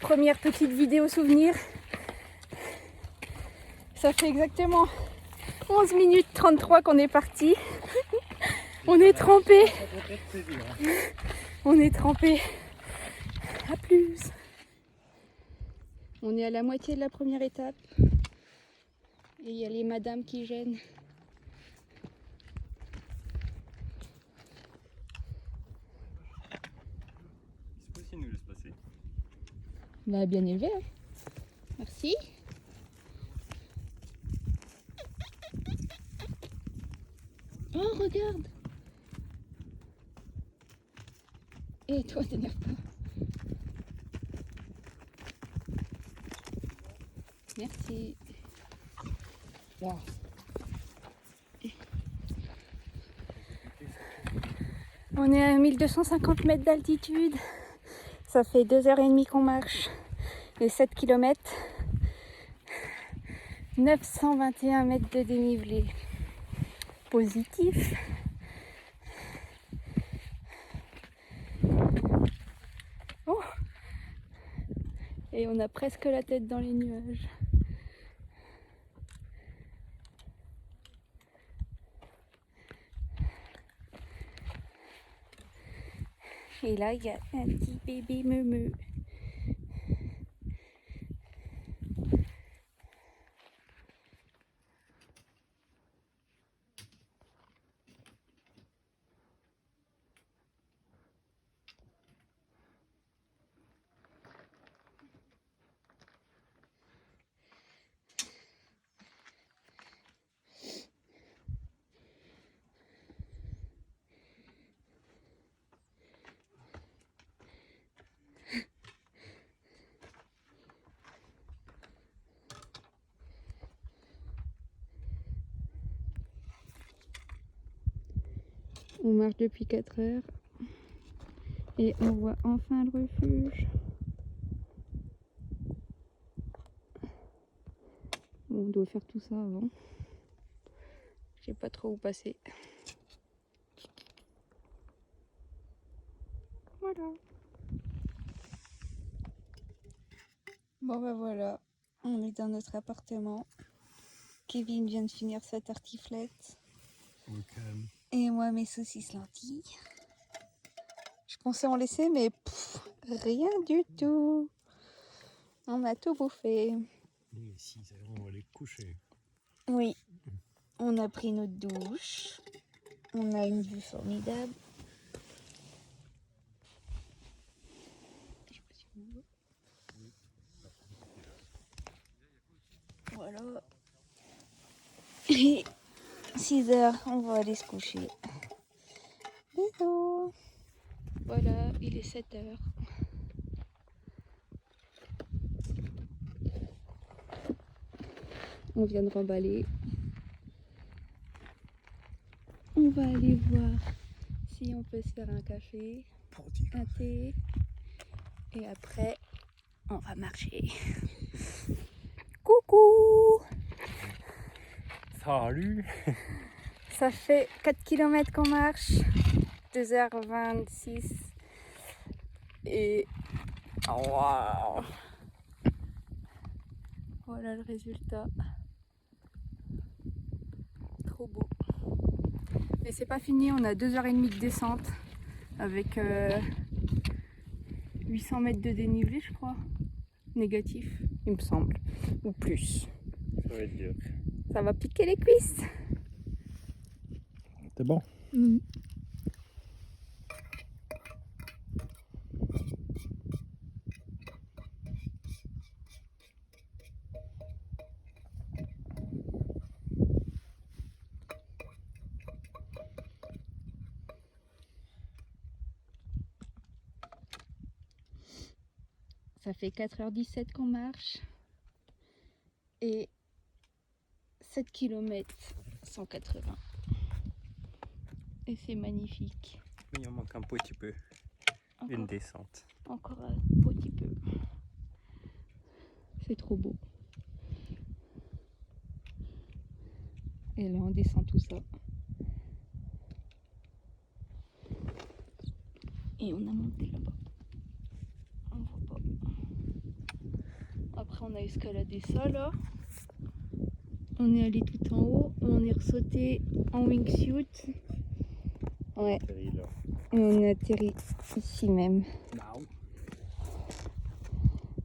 Première petite vidéo souvenir. Ça fait exactement 11 minutes 33 qu'on est parti. On est trempé. On est trempé. À plus. On est à la moitié de la première étape. Et il y a les madames qui gênent. C'est possible de nous laisse passer. Bah bien élevé. Hein. Merci. Oh regarde. Et toi t'énerve pas. Merci. Wow. On est à 1250 mètres d'altitude. Ça fait 2h30 qu'on marche. Les 7 km. 921 mètres de dénivelé. Positif. Oh. Et on a presque la tête dans les nuages. Et là, il y a un petit bébé meumeux. On marche depuis 4 heures et on voit enfin le refuge. On doit faire tout ça avant. Je sais pas trop où passer. Voilà. Bon bah voilà, on est dans notre appartement. Kevin vient de finir sa tartiflette. Au calme. Et moi mes saucisses lentilles. Je pensais en laisser mais rien du tout. On a tout bouffé. Mais si, on va aller coucher. Oui, on a pris notre douche. On a une vue formidable. Voilà. Et 6 heures, on va aller se coucher. Bisous. Voilà, il est 7 heures. On vient de remballer. On va aller voir si on peut se faire un café, un thé. Et après, on va marcher. Coucou! Salut! Ça fait 4 km qu'on marche. 2h26. Et waouh! Voilà le résultat. Trop beau. Mais c'est pas fini, on a 2h30 de descente avec 800 mètres de dénivelé, je crois. Négatif, il me semble. Ou plus. Ça va être dur. Ça va piquer les cuisses. C'est bon? Ça fait 4h17 qu'on marche. Et 7 km 180. Et c'est magnifique. Il en manque un petit peu. Une descente. Encore un petit peu. C'est trop beau. Et là on descend tout ça. Et on a monté là-bas. On voit pas. Après on a escaladé ça là. On est allé tout en haut, on est ressauté en wingsuit. Ouais. Et on est atterri ici même.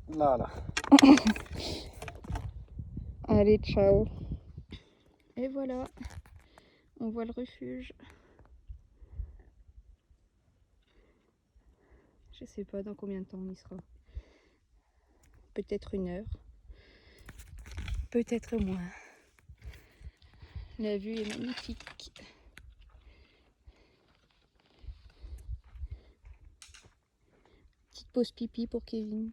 Là, là. Allez, ciao. Et voilà, on voit le refuge. Je sais pas dans combien de temps on y sera. Peut-être 1 heure. Peut-être moins. La vue est magnifique. Petite pause pipi pour Kevin.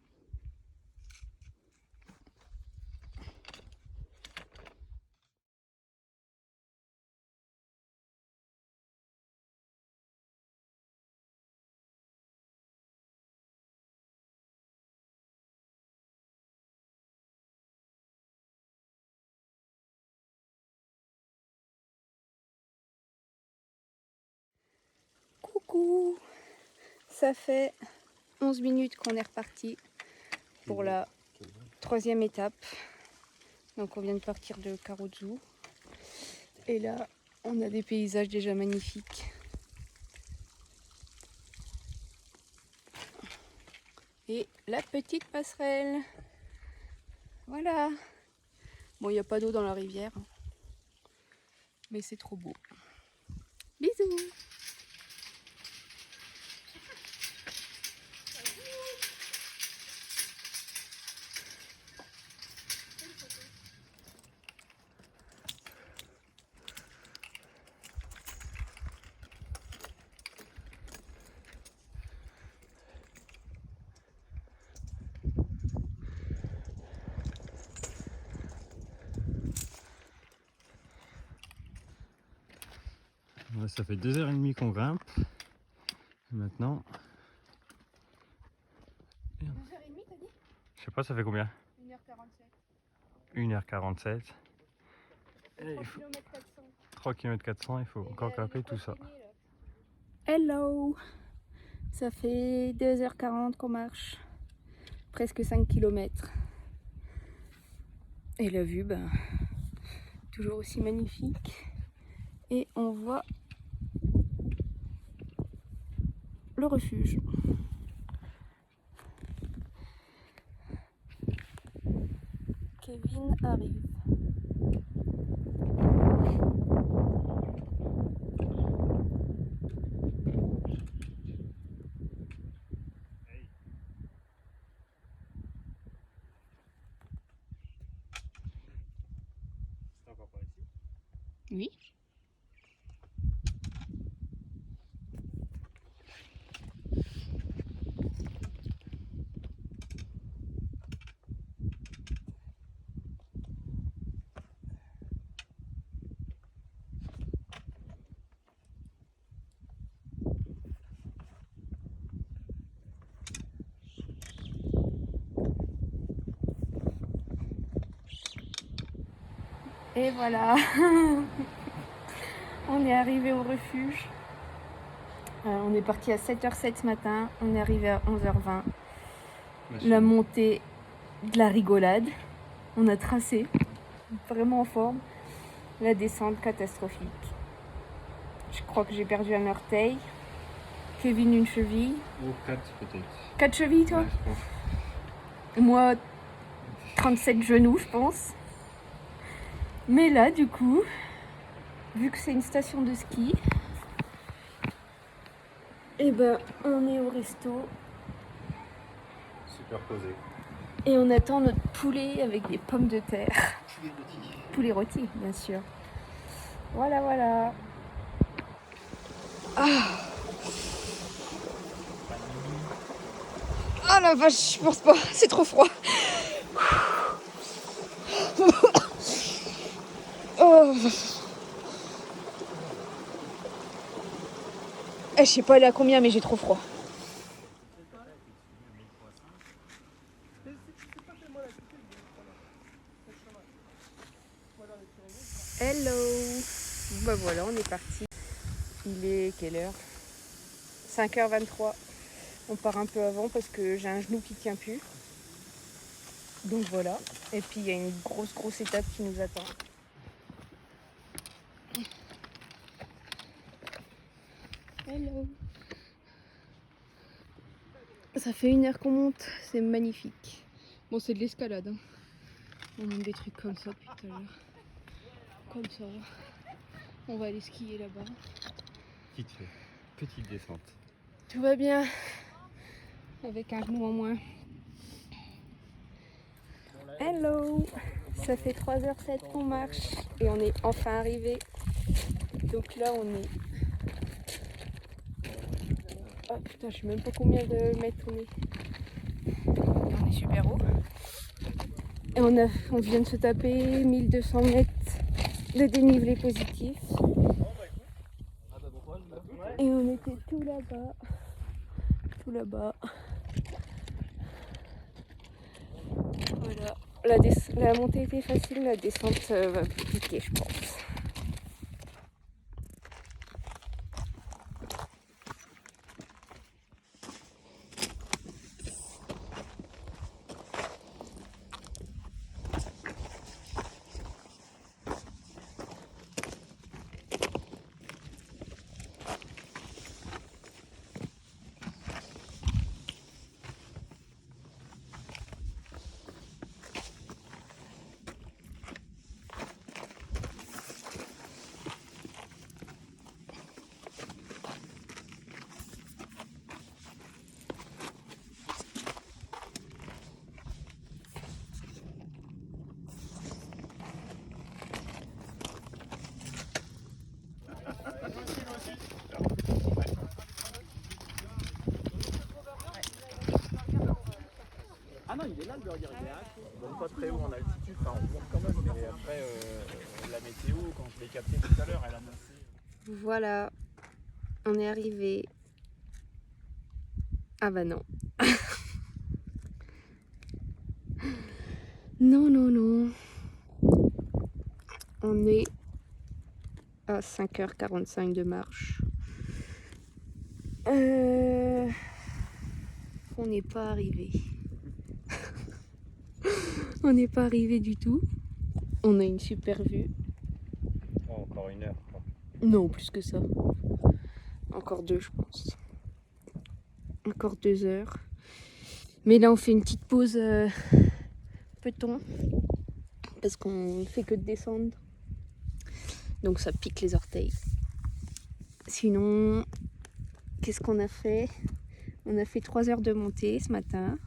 Coucou! Ça fait 11 minutes qu'on est reparti pour la 3e étape. Donc on vient de partir de Karuzu. Et là, on a des paysages déjà magnifiques. Et la petite passerelle. Voilà. Bon, il n'y a pas d'eau dans la rivière. Mais c'est trop beau. Bisous! Ouais, ça fait 2h30 qu'on grimpe. Et maintenant. 2h30 t'as dit? Je sais pas, ça fait combien? 1h47. 1h47. 3 km 400. 3 km 400, il faut encore grimper tout ça. Hello! Ça fait 2h40 qu'on marche. Presque 5 km. Et la vue, ben, toujours aussi magnifique. Et on voit le refuge. Kevin arrive. C'est encore par ici? Oui. Et voilà, on est arrivé au refuge. On est parti à 7h07 ce matin, on est arrivé à 11h20. La montée de la rigolade, on a tracé, vraiment en forme. La descente catastrophique. Je crois que j'ai perdu un orteil. Kevin une cheville. Ou 4 peut-être. 4 chevilles toi? Ouais, je pense. Moi 37 genoux je pense. Mais là du coup, vu que c'est une station de ski, et ben on est au resto. Superposé. Et on attend notre poulet avec des pommes de terre. Poulet rôti. Poulet rôti, bien sûr. Voilà, voilà. Ah la vache, je pense pas, c'est trop froid. Oh. Je sais pas aller à combien, mais j'ai trop froid. Hello. Bah voilà, on est parti. Il est quelle heure? 5h23. On part un peu avant parce que j'ai un genou qui tient plus. Donc voilà. Et puis il y a une grosse étape qui nous attend. Hello. Ça fait 1 heure qu'on monte, c'est magnifique. Bon, c'est de l'escalade. Hein. On monte des trucs comme ça depuis tout à l'heure. Comme ça. On va aller skier là-bas. Vite fait. Petite descente. Tout va bien. Avec un genou en moins. Hello. Ça fait 3h07 qu'on marche et on est enfin arrivé. Donc là, on est... Oh putain, je sais même pas combien de mètres on est. On est super haut. Et on vient de se taper 1200 mètres de dénivelé positif. Et on était tout là-bas. Tout là-bas. Voilà. La montée était facile, la descente va piquer, je pense. Ah non, il est là le burger, il est là. Donc pas très haut en altitude, enfin on monte quand même, mais après la météo, quand je l'ai capté tout à l'heure, elle a annoncé. Voilà, on est arrivé. Ah bah non. Non. On est à 5h45 de marche. On n'est pas arrivé. On n'est pas arrivé du tout. On a une super vue. Oh, encore 1 heure. Quoi. Non, plus que ça. Encore 2, je pense. Encore 2 heures. Mais là, on fait une petite pause peloton. Parce qu'on fait que de descendre. Donc ça pique les orteils. Sinon, qu'est-ce qu'on a fait? On a fait 3 heures de montée ce matin.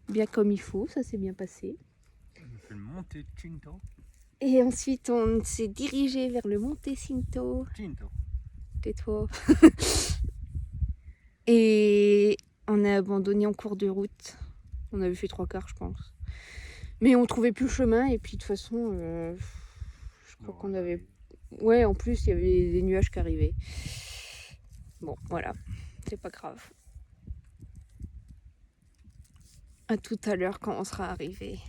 Bien comme il faut, ça s'est bien passé. On a fait le Monte Cinto. Et ensuite, on s'est dirigé vers le Monte Cinto. Cinto. Tais-toi. Et on a abandonné en cours de route. On avait fait 3 quarts, je pense. Mais on trouvait plus le chemin. Et puis de toute façon, je crois qu'on avait... Ouais, en plus, il y avait des nuages qui arrivaient. Bon, voilà. C'est pas grave. À tout à l'heure quand on sera arrivé.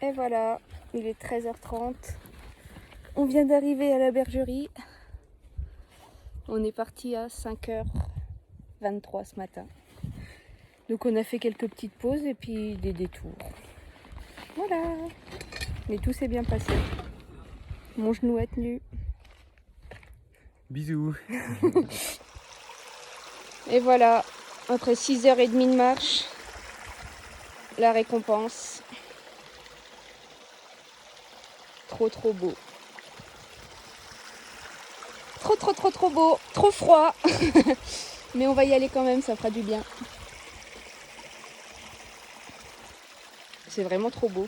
Et voilà, il est 13h30. On vient d'arriver à la bergerie. On est parti à 5h23 ce matin. Donc on a fait quelques petites pauses et puis des détours. Voilà. Mais tout s'est bien passé. Mon genou a tenu. Bisous. Et voilà, après 6h30 de marche, la récompense. Trop beau. Trop beau. Trop froid. Mais on va y aller quand même, ça fera du bien. C'est vraiment trop beau.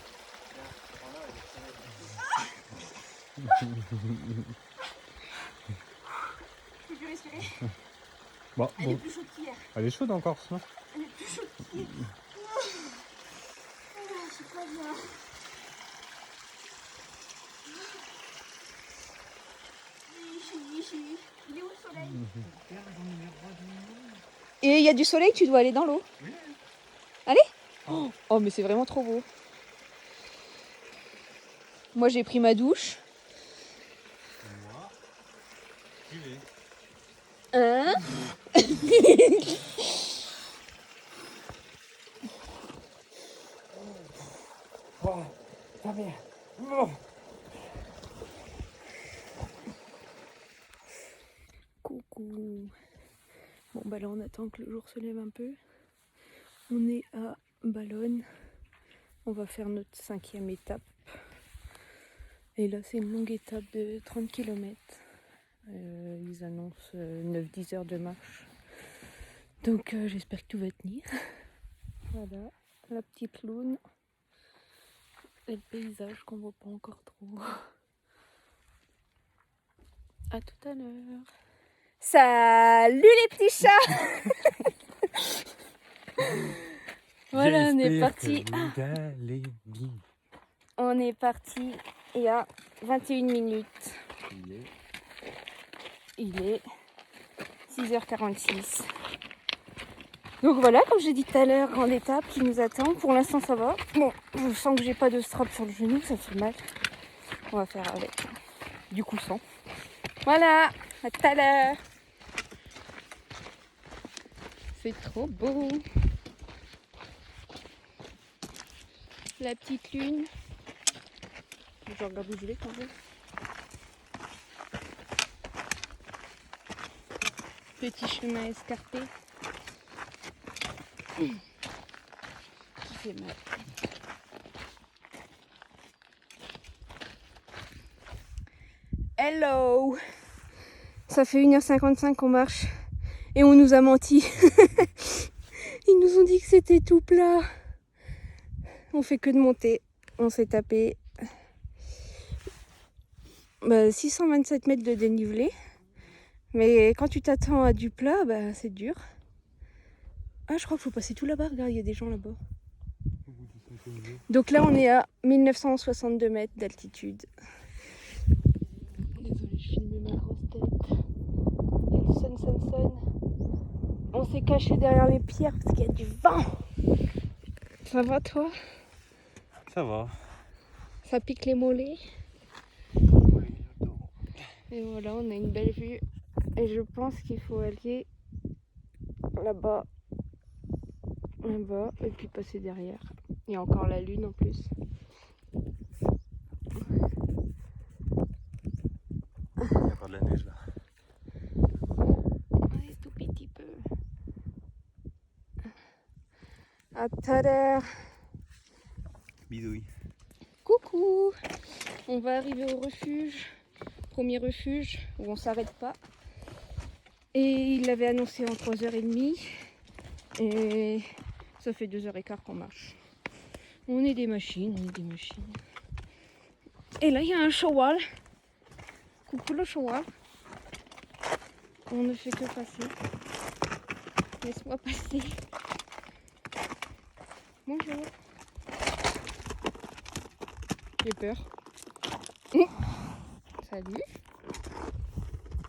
Je peux plus respirer. Bon, Elle est plus chaude qu'hier. Elle est chaude encore, sinon. Elle est plus chaude qu'hier. Je suis pas bien. Il est où le soleil? Et il y a du soleil, tu dois aller dans l'eau. Oui. Allez. Oh, mais c'est vraiment trop beau. Moi, j'ai pris ma douche. Moi, j'y vais. Hein? Oh, ta mère. Oh. Coucou. Bon bah là on attend que le jour se lève un peu. On est à Balonne. On va faire notre 5e étape. Et là c'est une longue étape de 30 km. Ils annoncent 9-10 heures de marche. Donc j'espère que tout va tenir. Voilà, la petite lune. Et le paysage qu'on voit pas encore trop. À tout à l'heure. Salut les petits chats. Voilà, on est parti. On est parti il y a 21 minutes. Il est 6h46. Donc voilà, comme j'ai dit tout à l'heure, grande étape qui nous attend. Pour l'instant ça va. Bon, je sens que j'ai pas de strap sur le genou, ça fait mal. On va faire avec. Du coup sans. Voilà, à tout à l'heure. C'est trop beau. La petite lune. Je regarde où je vais quand même. Petit chemin escarpé. Qui fait mal. Hello. Ça fait 1h55 qu'on marche et on nous a menti. Ils nous ont dit que c'était tout plat. On fait que de monter. On s'est tapé 627 mètres de dénivelé. Mais quand tu t'attends à du plat, c'est dur. Ah, je crois qu'il faut passer tout là-bas. Regarde, il y a des gens là-bas. Donc là, on est à 1962 mètres d'altitude. Désolée, je filmais ma grosse tête. Il y a du sun. On s'est caché derrière les pierres parce qu'il y a du vent. Ça va, toi? Ça va. Ça pique les mollets. Et voilà, on a une belle vue. Et je pense qu'il faut aller là-bas, et puis passer derrière. Il y a encore la lune en plus. Il y a pas de la neige là. Ouais, tout petit peu. À tout à l'heure. Bidouille. Coucou. On va arriver au refuge. Premier refuge où on s'arrête pas. Et il l'avait annoncé en 3h30. Et ça fait 2h15 qu'on marche. On est des machines. Et là, il y a un cheval. Coucou le cheval. On ne fait que passer. Laisse-moi passer. Bonjour. J'ai peur. Salut.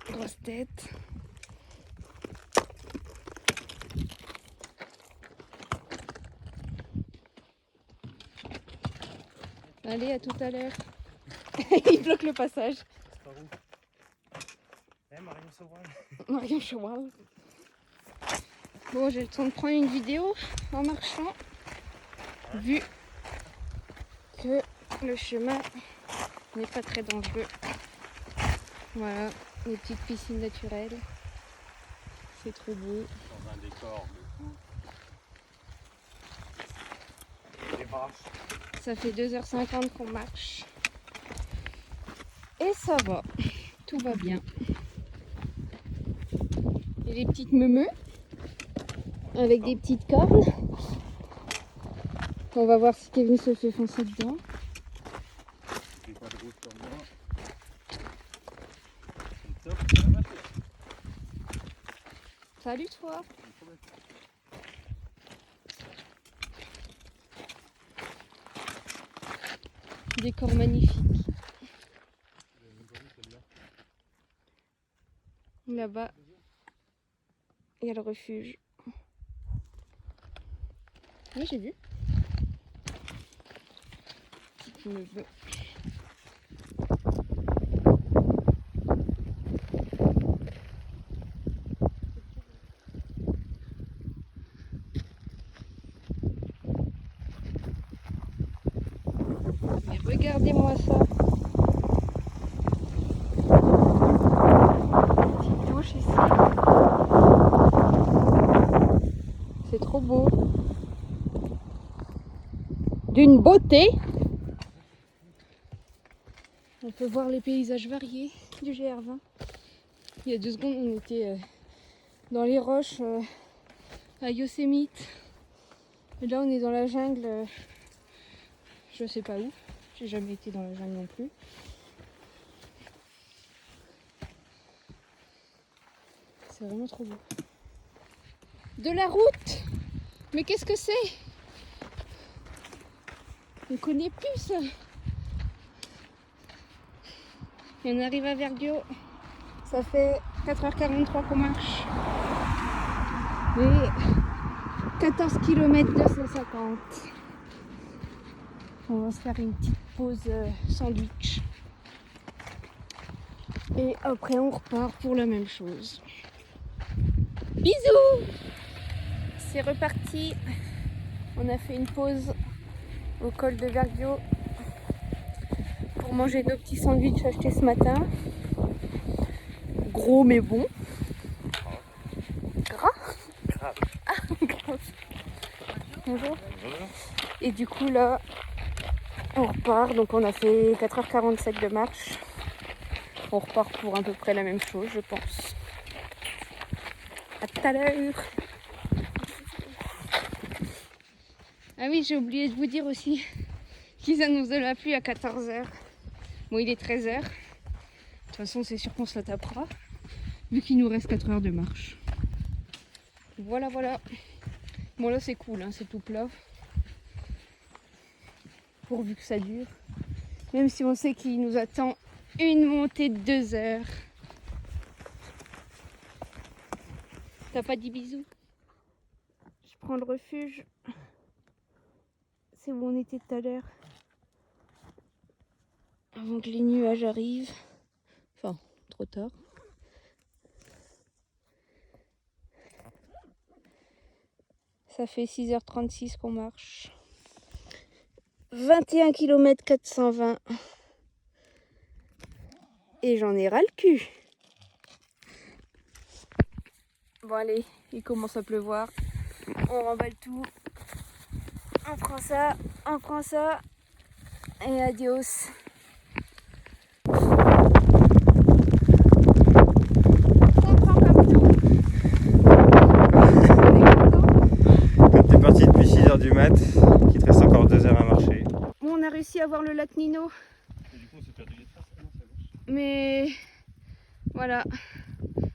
Grosse tête. Allez, à tout à l'heure. Il bloque le passage. C'est par où? Marion Sauval. Marion Cheval. Bon, j'ai le temps de prendre une vidéo en marchant. Vu que le chemin n'est pas très dangereux. Voilà, les petites piscines naturelles. C'est trop beau. Dans un décor. Les vaches. Ça fait 2h50 qu'on marche. Et ça va. Tout va bien. Et les petites meumeux avec des petites cornes. On va voir si Kevin se fait foncer dedans. J'ai pas de route sur moi. C'est top. Salut toi. Décor magnifique. Là-bas, il y a le refuge. Oui, j'ai vu. Petite meule. Regardez-moi ça. Petite douche ici. C'est trop beau. D'une beauté. On peut voir les paysages variés du GR20. Il y a 2 secondes, on était dans les roches à Yosemite. Et là, on est dans la jungle. Je sais pas où. J'ai jamais été dans la jungle non plus. C'est vraiment trop beau. De la route! Mais qu'est-ce que c'est? On connaît plus ça. Et on arrive à Vergio. Ça fait 4h43 qu'on marche. Et 14 km 250. On va se faire une petite pause sandwich. Et après on repart pour la même chose. Bisous! C'est reparti. On a fait une pause au col de Vergio pour manger nos petits sandwichs achetés ce matin. Gros mais bon. Gras? Grave. Ah, grave. Bonjour. Et du coup là, on repart. Donc on a fait 4h47 de marche. On repart pour à peu près la même chose, je pense. À tout à l'heure. Ah oui, j'ai oublié de vous dire aussi qu'ils annoncent de la pluie à 14h. Bon, il est 13h. De toute façon, c'est sûr qu'on se la tapera, vu qu'il nous reste 4 heures de marche. Voilà, voilà. Bon, là, c'est cool, hein, c'est tout plat. Pourvu que ça dure. Même si on sait qu'il nous attend une montée de 2 heures. T'as pas dit bisous? Je prends le refuge. C'est où on était tout à l'heure. Avant que les nuages arrivent. Enfin, trop tard. Ça fait 6h36 qu'on marche. 21 km 420. Et j'en ai ras le cul. Bon allez, il commence à pleuvoir. On remballe tout. On prend ça. Et adios. On prend comme tout. Quand t'es parti depuis 6h du mat, qu'il te reste encore 2 heures à marcher. Bon, on a réussi à voir le lac Nino. Et du coup, on s'est perdu les traces, comment ça marche? Mais voilà,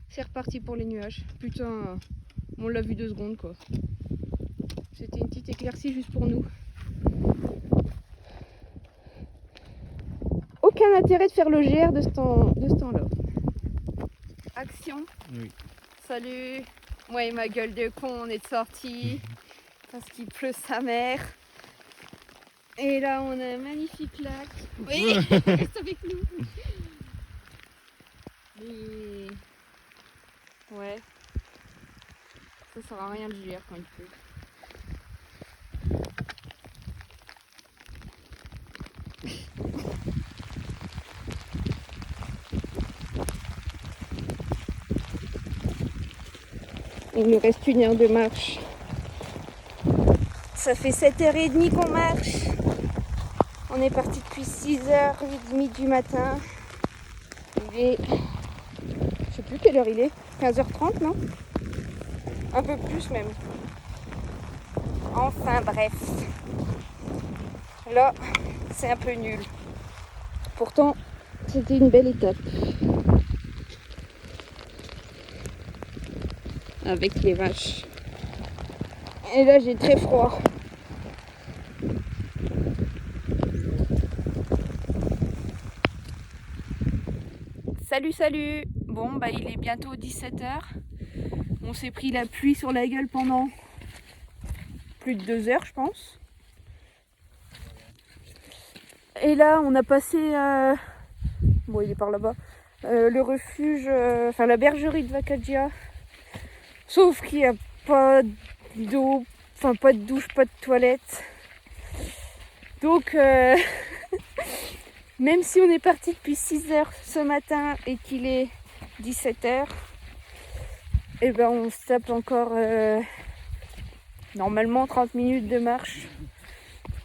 c'est reparti pour les nuages. Putain, on l'a vu 2 secondes quoi. C'était une petite éclaircie juste pour nous. Aucun intérêt de faire le GR de ce temps-là. Action. Oui. Salut. Moi et ma gueule de con, on est sortis parce qu'il pleut sa mère. Et là, on a un magnifique lac. Oui, reste avec nous. Et... ouais. Ça sert à rien de GR quand il pleut. Il nous reste 1 heure de marche. Ça fait 7h30 qu'on marche. On est parti depuis 6h30 du matin. Il est... je sais plus quelle heure il est. 15h30, non? Un peu plus même. Enfin bref. Là, c'est un peu nul. Pourtant, c'était une belle étape. Avec les vaches. Et là, j'ai très froid. Salut, salut! Bon, bah il est bientôt 17h. On s'est pris la pluie sur la gueule pendant plus de 2 heures, je pense. Et là, on a passé... bon, il est par là-bas. Le refuge... enfin, la bergerie de Vacaggia. Sauf qu'il n'y a pas d'eau, enfin pas de douche, pas de toilette. Donc Même si on est parti depuis 6 heures ce matin et qu'il est 17 heures, et ben on se tape encore normalement 30 minutes de marche.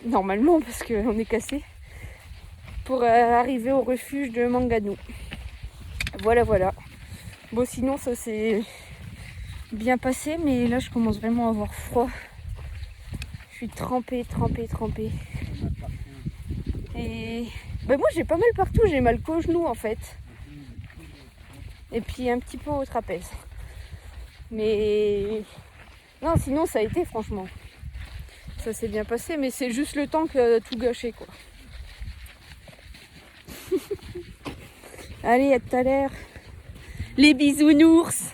Normalement parce qu'on est cassé. Pour arriver au refuge de Manganou. Voilà, voilà. Bon, sinon ça s'est bien passé, mais là je commence vraiment à avoir froid. Je suis trempée. Et ben moi j'ai pas mal partout, j'ai mal qu'au genou en fait. Et puis un petit peu au trapèze. Mais non, sinon ça a été franchement. Ça s'est bien passé, mais c'est juste le temps qui a tout gâché quoi. Allez, à tout à l'heure. Les bisounours.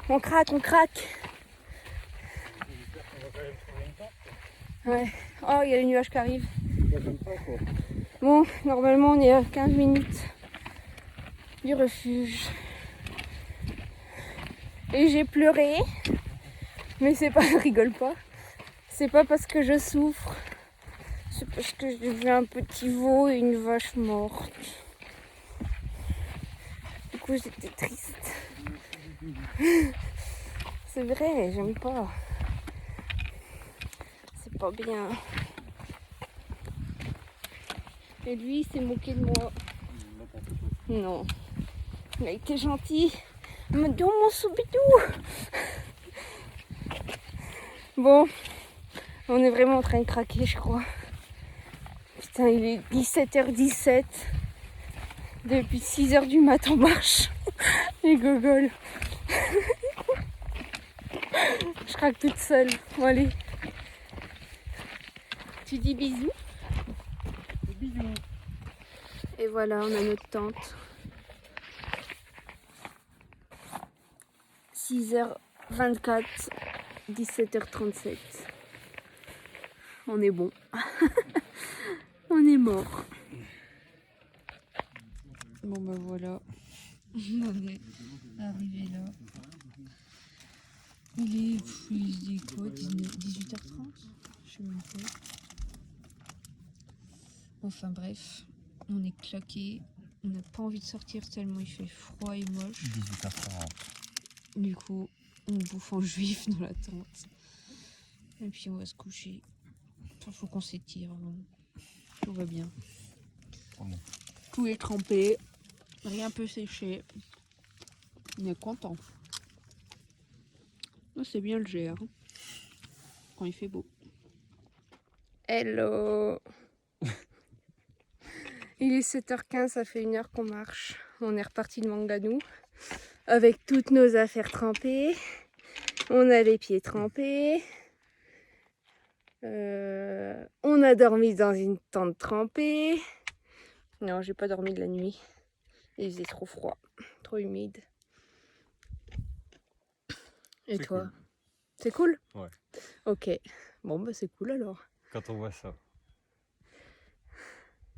On craque. Ouais. Oh, il y a les nuages qui arrivent. Bon, normalement on est à 15 minutes du refuge. Et j'ai pleuré. Mais c'est pas, je rigole pas. C'est pas parce que je souffre. C'est parce que j'ai vu un petit veau et une vache morte. Du coup j'étais triste. C'est vrai, j'aime pas. C'est pas bien. Et lui, il s'est moqué de moi. Non. Il a été gentil. Il m'a dit oh mon soubidou. Bon, on est vraiment en train de craquer, je crois. Putain, il est 17h17. Depuis 6h du matin, on marche. Les gogoles. Je craque toute seule. Bon, allez. Tu dis bisous? Bisous. Et voilà, on a notre tente. 6h24, 17h37. On est bon. On est mort. Bon ben voilà. On est arrivé là. Il se dit quoi, 18h30? Je sais même pas. Enfin bref, on est claqué. On n'a pas envie de sortir tellement il fait froid et moche. 18h40. Du coup, on bouffe en juif dans la tente. Et puis on va se coucher. Enfin, faut qu'on s'étire. Tout va bien. Tout est trempé. Rien peut sécher. On est content. Oh, c'est bien le GR. Quand il fait beau. Hello. Il est 7h15, ça fait 1 heure qu'on marche. On est reparti de Manganou. Avec toutes nos affaires trempées. On a les pieds trempés. On a dormi dans une tente trempée. Non, j'ai pas dormi de la nuit. Il faisait trop froid, trop humide. Et C'est toi? cool. C'est cool? Ouais. Ok. Bon, bah c'est cool alors. Quand on voit ça.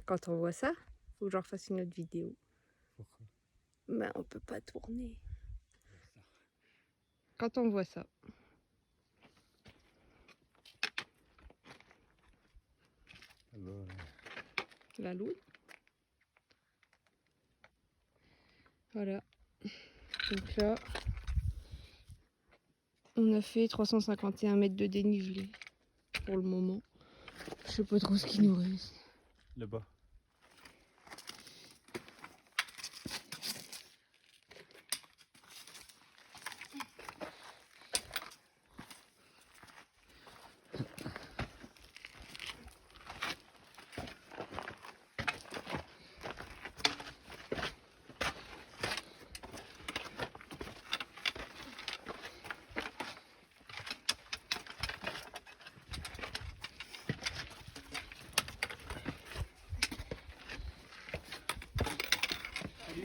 Quand on voit ça, faut que j'en refasse une autre vidéo. Pourquoi? Ben, on peut pas tourner. Quand on voit ça. La loupe. Voilà. Donc là, on a fait 351 mètres de dénivelé pour le moment. Je sais pas trop ce qu'il nous reste. Là-bas.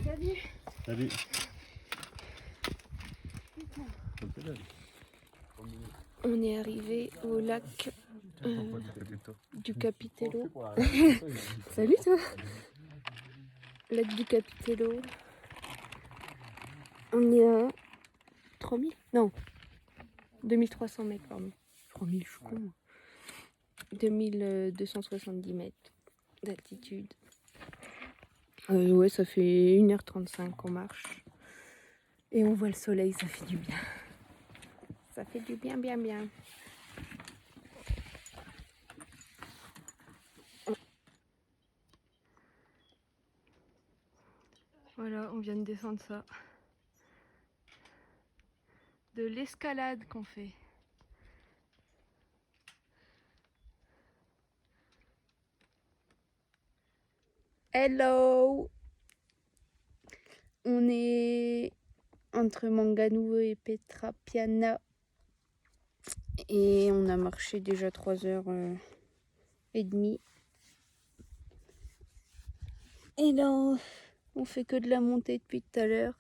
Salut. Salut. On est arrivé au lac du Capitello. Salut toi. Lac du Capitello. On est à 3000? Non. 2300 mètres, pardon. 3000, je suis con. 2270 mètres. d'altitude. Ouais, ça fait 1h35 qu'on marche. Et on voit le soleil, ça fait du bien. Ça fait du bien, bien, bien. Voilà, on vient de descendre ça. De l'escalade qu'on fait. Hello! On est entre Manganou et Petrapiana. Et on a marché déjà 3h30. Et là, on fait que de la montée depuis tout à l'heure.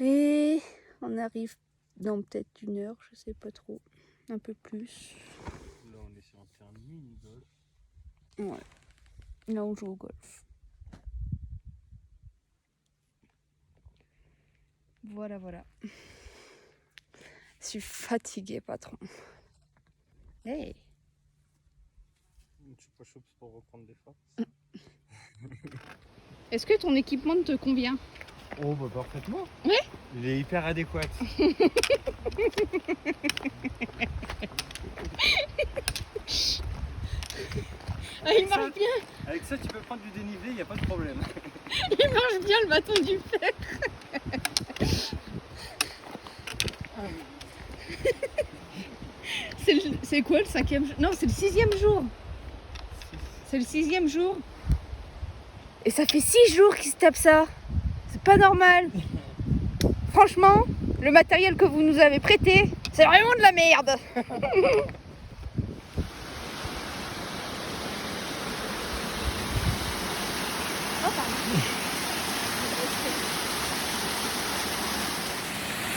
Et on arrive dans peut-être 1 heure, je sais pas trop. Un peu plus. Là, on est sur un terrain de mini-golf. Ouais. Là, on joue au golf. Voilà, voilà. Je suis fatiguée, patron. Hey! Tu suis pas chaud pour reprendre des forces. Est-ce que ton équipement te convient? Oh bah parfaitement. Ouais. Il est hyper adéquat. Ah, il marche bien! Avec ça tu peux prendre du dénivelé, il n'y a pas de problème. Il marche bien le bâton du fer! C'est quoi le 5e jour? Non, c'est le 6e jour! C'est le 6e jour! Et ça fait 6 jours qu'il se tape ça! C'est pas normal! Franchement, le matériel que vous nous avez prêté, c'est vraiment de la merde!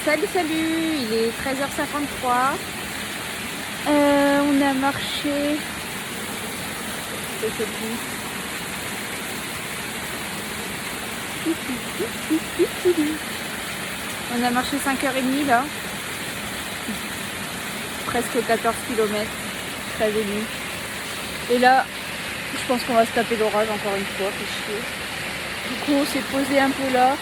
Salut, salut, il est 13h53. On a marché. Je sais plus. On a marché 5h30 là. Presque 14 km. Très joli. Et là, je pense qu'on va se taper l'orage encore une fois, fait chier. Du coup, on s'est posé un peu là.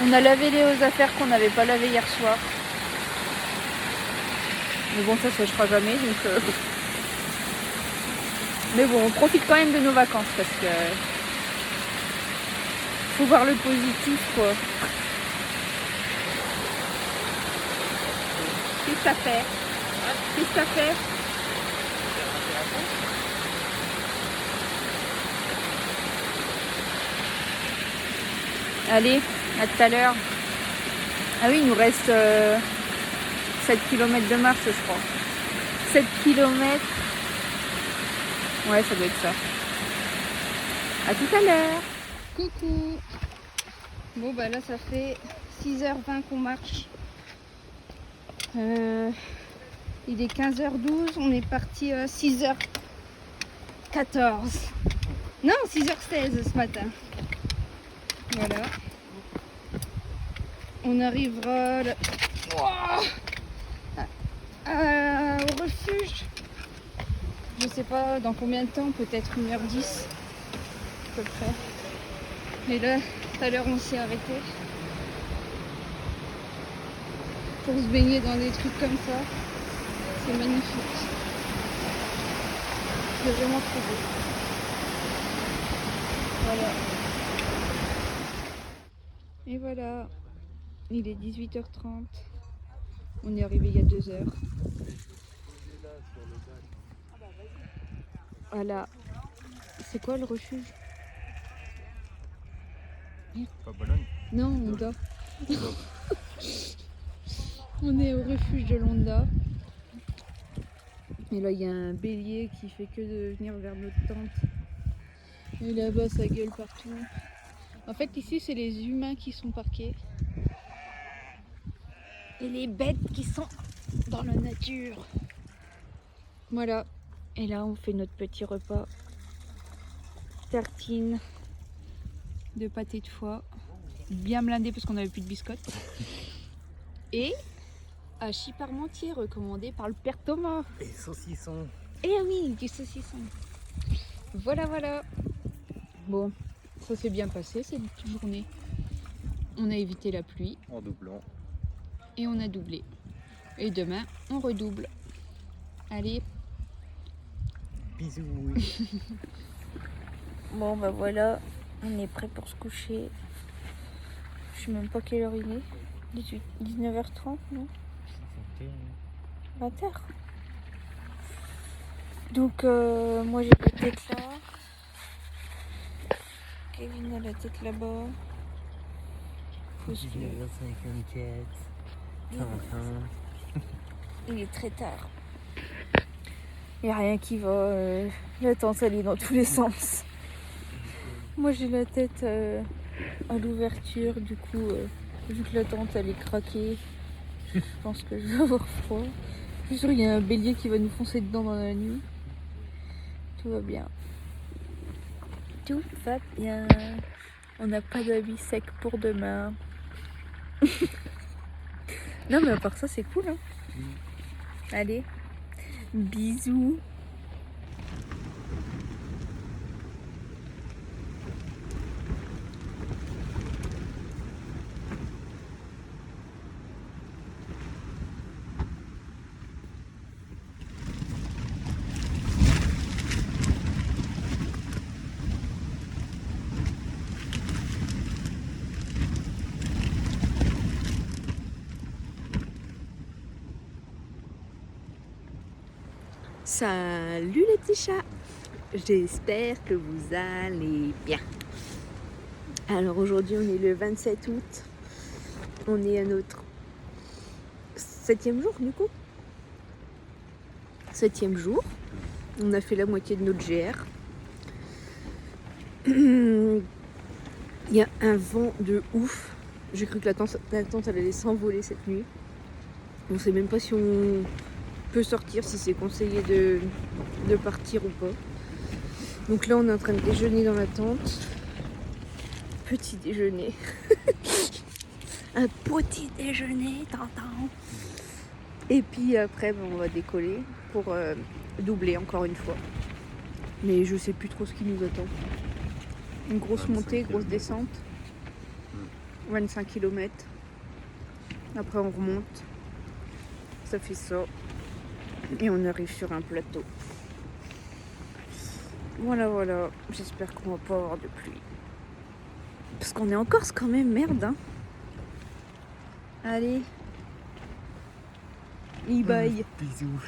On a lavé les affaires qu'on n'avait pas lavées hier soir. Mais bon, ça séchera jamais, donc... Mais bon, on profite quand même de nos vacances, parce que... Faut voir le positif, quoi. Qu'est-ce que ça fait? Qu'est-ce que ça fait? Allez, à tout à l'heure. Ah oui, il nous reste 7 km de marche, je crois. 7 km. Ouais, ça doit être ça. À tout à l'heure. Coucou. Bon, bah là, ça fait 6h20 qu'on marche. Il est 15h12. On est parti à 6h14. Non, 6h16 ce matin. Voilà. On arrivera là... au refuge. Je sais pas dans combien de temps, peut-être 1h10 à peu près. Et là, tout à l'heure on s'est arrêté pour se baigner dans des trucs comme ça. C'est magnifique. C'est vraiment trop beau. Voilà. Et voilà. Il est 18h30. On est arrivé il y a 2 heures. Voilà. C'est quoi le refuge? Pas Bologne. Non, Honda. On est au refuge de l'Honda. Et là, il y a un bélier qui fait que de venir vers notre tente. Et là-bas, ça gueule partout. En fait, ici, c'est les humains qui sont parqués. Et les bêtes qui sont dans la nature. Voilà. Et là, on fait notre petit repas. Tartine de pâté de foie. Bien blindé parce qu'on n'avait plus de biscottes. Et hachis parmentier recommandé par le père Thomas. Et saucisson. Eh oui, du saucisson. Voilà, voilà. Bon, ça s'est bien passé cette journée. On a évité la pluie. En doublant. Et on a doublé. Et demain, on redouble. Allez. Bisous. Bon, bah voilà. On est prêt pour se coucher. Je sais même pas quelle heure il est. 19h30, non 20h. Donc, moi j'ai la tête là. Kevin a la tête là-bas. Il est très tard. Il n'y a rien qui va. La tente elle est dans tous les sens. Moi j'ai la tête à l'ouverture. Du coup, vu que la tente elle est craquée, je pense que je vais avoir froid. Je suis sûre qu'il y a un bélier qui va nous foncer dedans dans la nuit. Tout va bien. Tout va bien. On n'a pas d'habits secs pour demain. Non mais à part ça c'est cool hein. Allez, bisous. Salut les petits chats, j'espère que vous allez bien. Alors aujourd'hui on est le 27 août, on est à notre 7e jour du coup. 7e jour, on a fait la moitié de notre GR. Il y a un vent de ouf, j'ai cru que la tente elle allait s'envoler cette nuit. On sait même pas si on peut sortir, si c'est conseillé de partir ou pas. Donc là on est en train de déjeuner dans la tente. Petit déjeuner. Un petit déjeuner, t'entends. Et puis après on va décoller pour doubler encore une fois. Mais je sais plus trop ce qui nous attend. Une grosse montée, grosse descente. 25 km. Après on remonte. Ça fait ça. Et on arrive sur un plateau. Voilà, voilà. J'espère qu'on va pas avoir de pluie. Parce qu'on est en Corse quand même, merde. Hein. Allez. Bye. Bisous.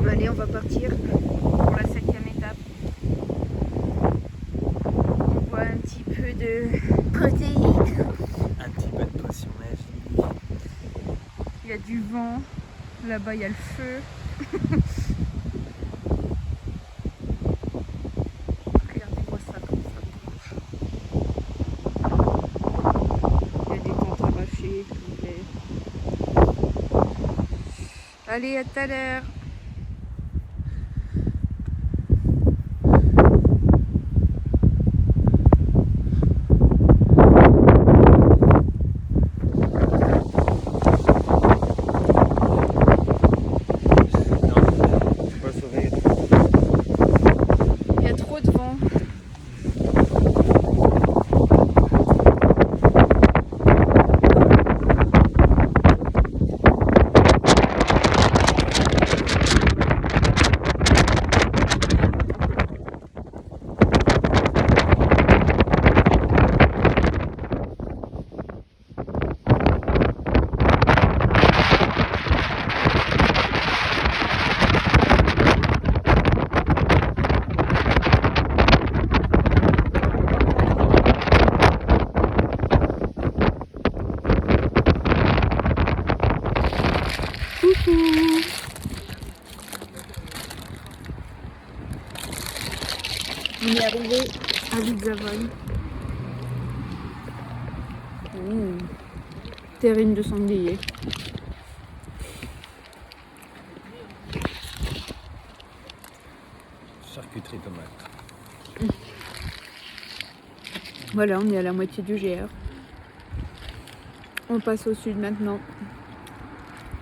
Allez, on va partir pour la 7e étape. On boit un petit peu de protéines. Un petit peu de potion magique. Il y a du vent. Là-bas, il y a le feu. Regardez-moi ça comme ça. Il y a des tentes arrachées. Allez, à tout à l'heure. Il y a trop de vent. On est arrivé à Lidzavon. Terrine de sanglier. ces tomates. Voilà, on est à la moitié du GR. On passe au sud maintenant.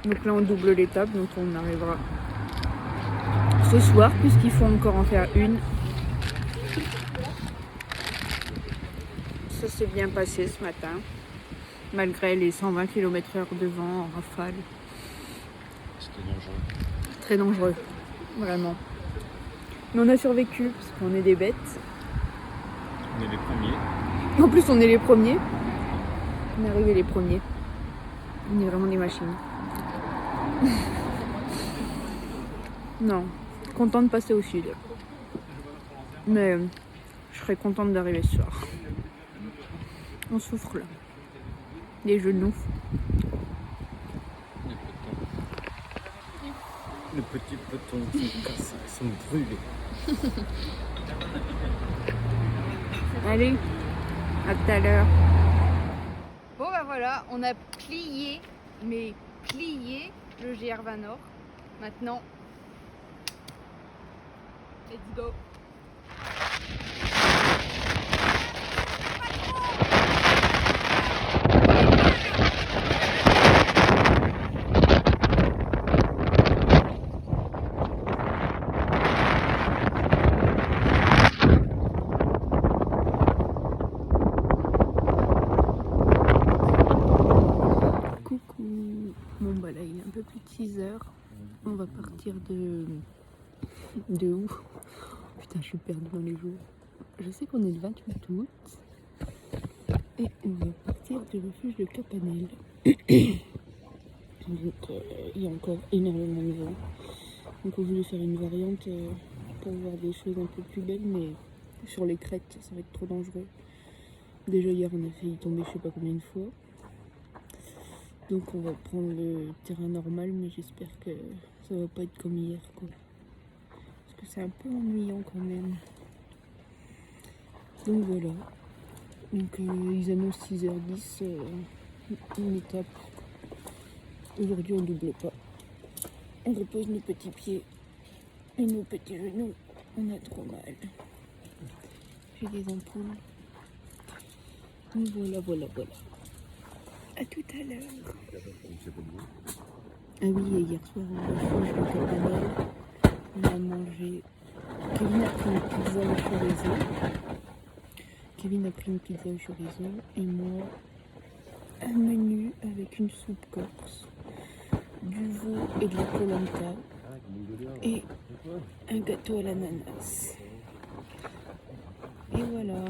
Donc là, on double l'étape, donc on arrivera ce soir, puisqu'il faut encore en faire une. Ça s'est bien passé ce matin, malgré les 120 km/h de vent en rafale. C'était dangereux. Très dangereux, vraiment. Mais on a survécu, parce qu'on est des bêtes. On est les premiers. En plus, on est les premiers. On est arrivés les premiers. On est vraiment des machines. Non, content de passer au sud. Mais je serais contente d'arriver ce soir. On souffre là. Les genoux. Les petits potons sont cassés, sont brûlés. Allez, à tout à l'heure. Bon bah voilà, on a plié, mais plié le GR20 Nord. Maintenant, let's go. Coucou. Bon bah là il est un peu plus de 6 heures. On va partir de où? Putain, je suis perdue dans les jours. Je sais qu'on est le 28 août. Et on va partir du refuge de Capanel. Donc il y a encore énormément de vent. Donc on voulait faire une variante pour voir des choses un peu plus belles, mais sur les crêtes ça va être trop dangereux. Déjà hier on a failli tomber je sais pas combien de fois. Donc on va prendre le terrain normal, mais j'espère que ça va pas être comme hier quoi. Parce que c'est un peu ennuyant quand même. Donc voilà. Donc ils annoncent 6h10 une étape. Aujourd'hui on double pas. On repose nos petits pieds et nos petits genoux. On a trop mal. J'ai des ampoules. Donc voilà. À tout à l'heure. Ah oui, et hier soir on refuge de Capanel. On a mangé. Kevin a pris une pizza au chorizo. Et moi un menu avec une soupe corse, du veau et de la polenta et un gâteau à l'ananas. Et voilà.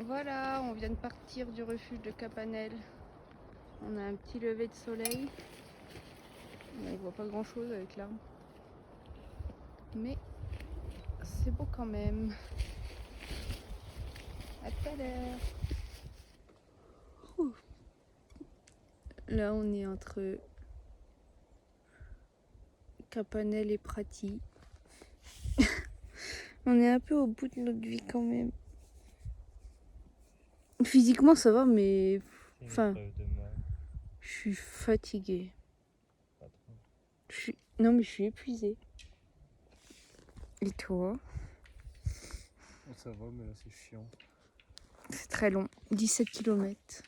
Voilà, on vient de partir du refuge de Capanel. On a un petit lever de soleil. On ne voit pas grand chose avec l'arbre. Mais c'est beau quand même. À tout à l'heure. Là, on est entre Capanel et Prati. On est un peu au bout de notre vie quand même. Physiquement, ça va, mais enfin, je suis fatiguée. Non, mais je suis épuisée. Et toi? Ça va, mais là c'est chiant. C'est très long. 17 km.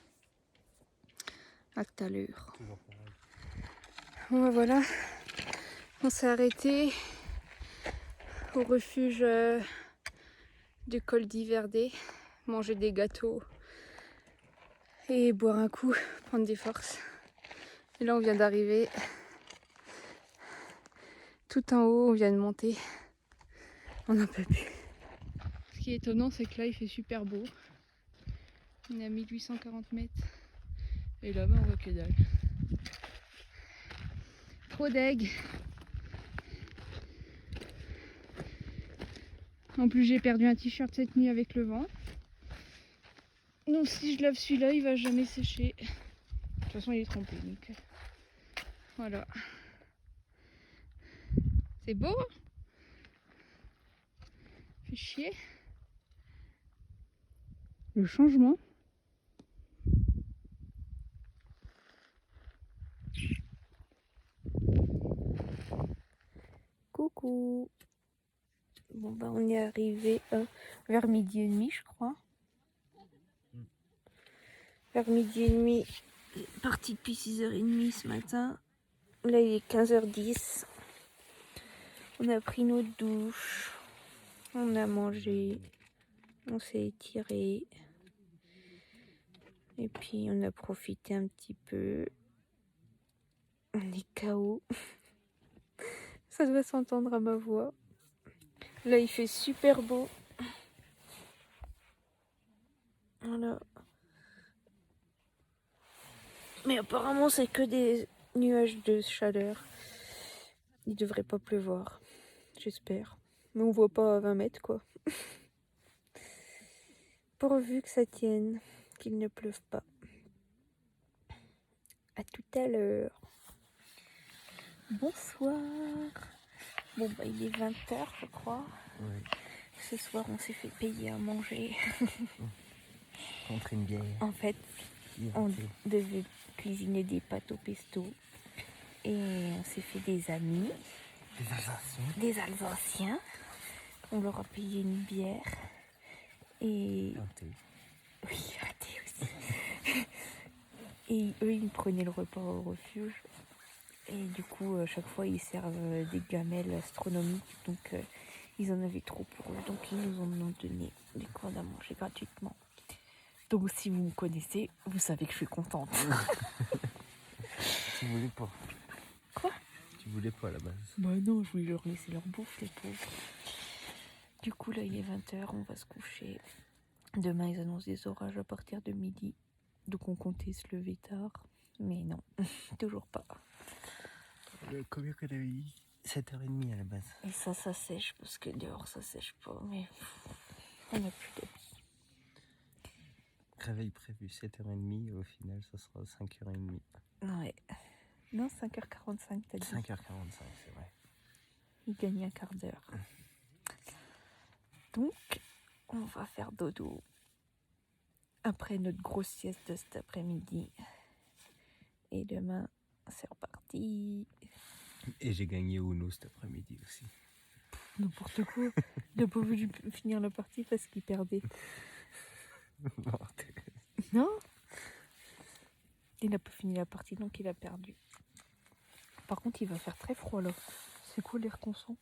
À tout à l'heure. Toujours pareil. Bon, ben voilà. On s'est arrêté au refuge du col d'Yverdé. Manger des gâteaux et boire un coup, prendre des forces. Et là, on vient d'arriver. Tout en haut, on vient de monter. On n'en peut plus. Ce qui est étonnant, c'est que là, il fait super beau. On est à 1840 mètres. Et là-bas, on voit que dalle. Trop deg. En plus, j'ai perdu un t-shirt cette nuit avec le vent. Donc si je lave celui-là, il va jamais sécher. De toute façon, il est trempé. Donc voilà. C'est beau. Fait chier. Le changement. Bon bah on est arrivé vers 12h30 je crois. Vers 12h30, parti depuis 6h30 ce matin. Là il est 15h10. On a pris notre douche. On a mangé. On s'est étiré. Et puis on a profité un petit peu. On est KO. Ça doit s'entendre à ma voix. Là il fait super beau. Voilà. Mais apparemment c'est que des nuages de chaleur. Il devrait pas pleuvoir. J'espère. Mais on voit pas à 20 mètres quoi. Pourvu que ça tienne. Qu'il ne pleuve pas. À tout à l'heure. Bonsoir. Bon bah il est 20h je crois. Oui. Ce soir on s'est fait payer à manger. Contre une bière. En fait, on devait cuisiner des pâtes au pesto. Et on s'est fait des amis. Des Alsaciens. Des Alsaciens. On leur a payé une bière. Et... Un thé. Oui, un thé aussi. Et eux, ils prenaient le repas au refuge. Et du coup, à chaque fois, ils servent des gamelles astronomiques. Donc, ils en avaient trop pour eux. Donc, ils nous en ont donné. Du coup, on a mangé gratuitement. Donc, si vous me connaissez, vous savez que je suis contente. Tu voulais pas. Quoi? Tu voulais pas à la base. Bah non, je voulais leur laisser leur bouffe, les pauvres. Du coup, là, il est 20h, on va se coucher. Demain, ils annoncent des orages à partir de midi. Donc, on comptait se lever tard. Mais non, toujours pas. Combien qu'on avait dit 7h30 à la base. Et ça sèche, parce que dehors, ça sèche pas. Mais on n'a plus d'habits. Réveil prévu 7h30, au final, ça sera 5h30. Ouais. Non, 5h45, t'as dit. 5h45, c'est vrai. Il gagne un quart d'heure. Donc, on va faire dodo. Après notre grosse sieste de cet après-midi. Et demain, c'est reparti. Et j'ai gagné Uno cet après-midi aussi. N'importe quoi. Il n'a pas voulu finir la partie parce qu'il perdait. Non. Il n'a pas fini la partie, donc il a perdu. Par contre, il va faire très froid là. C'est quoi l'air qu'on sent?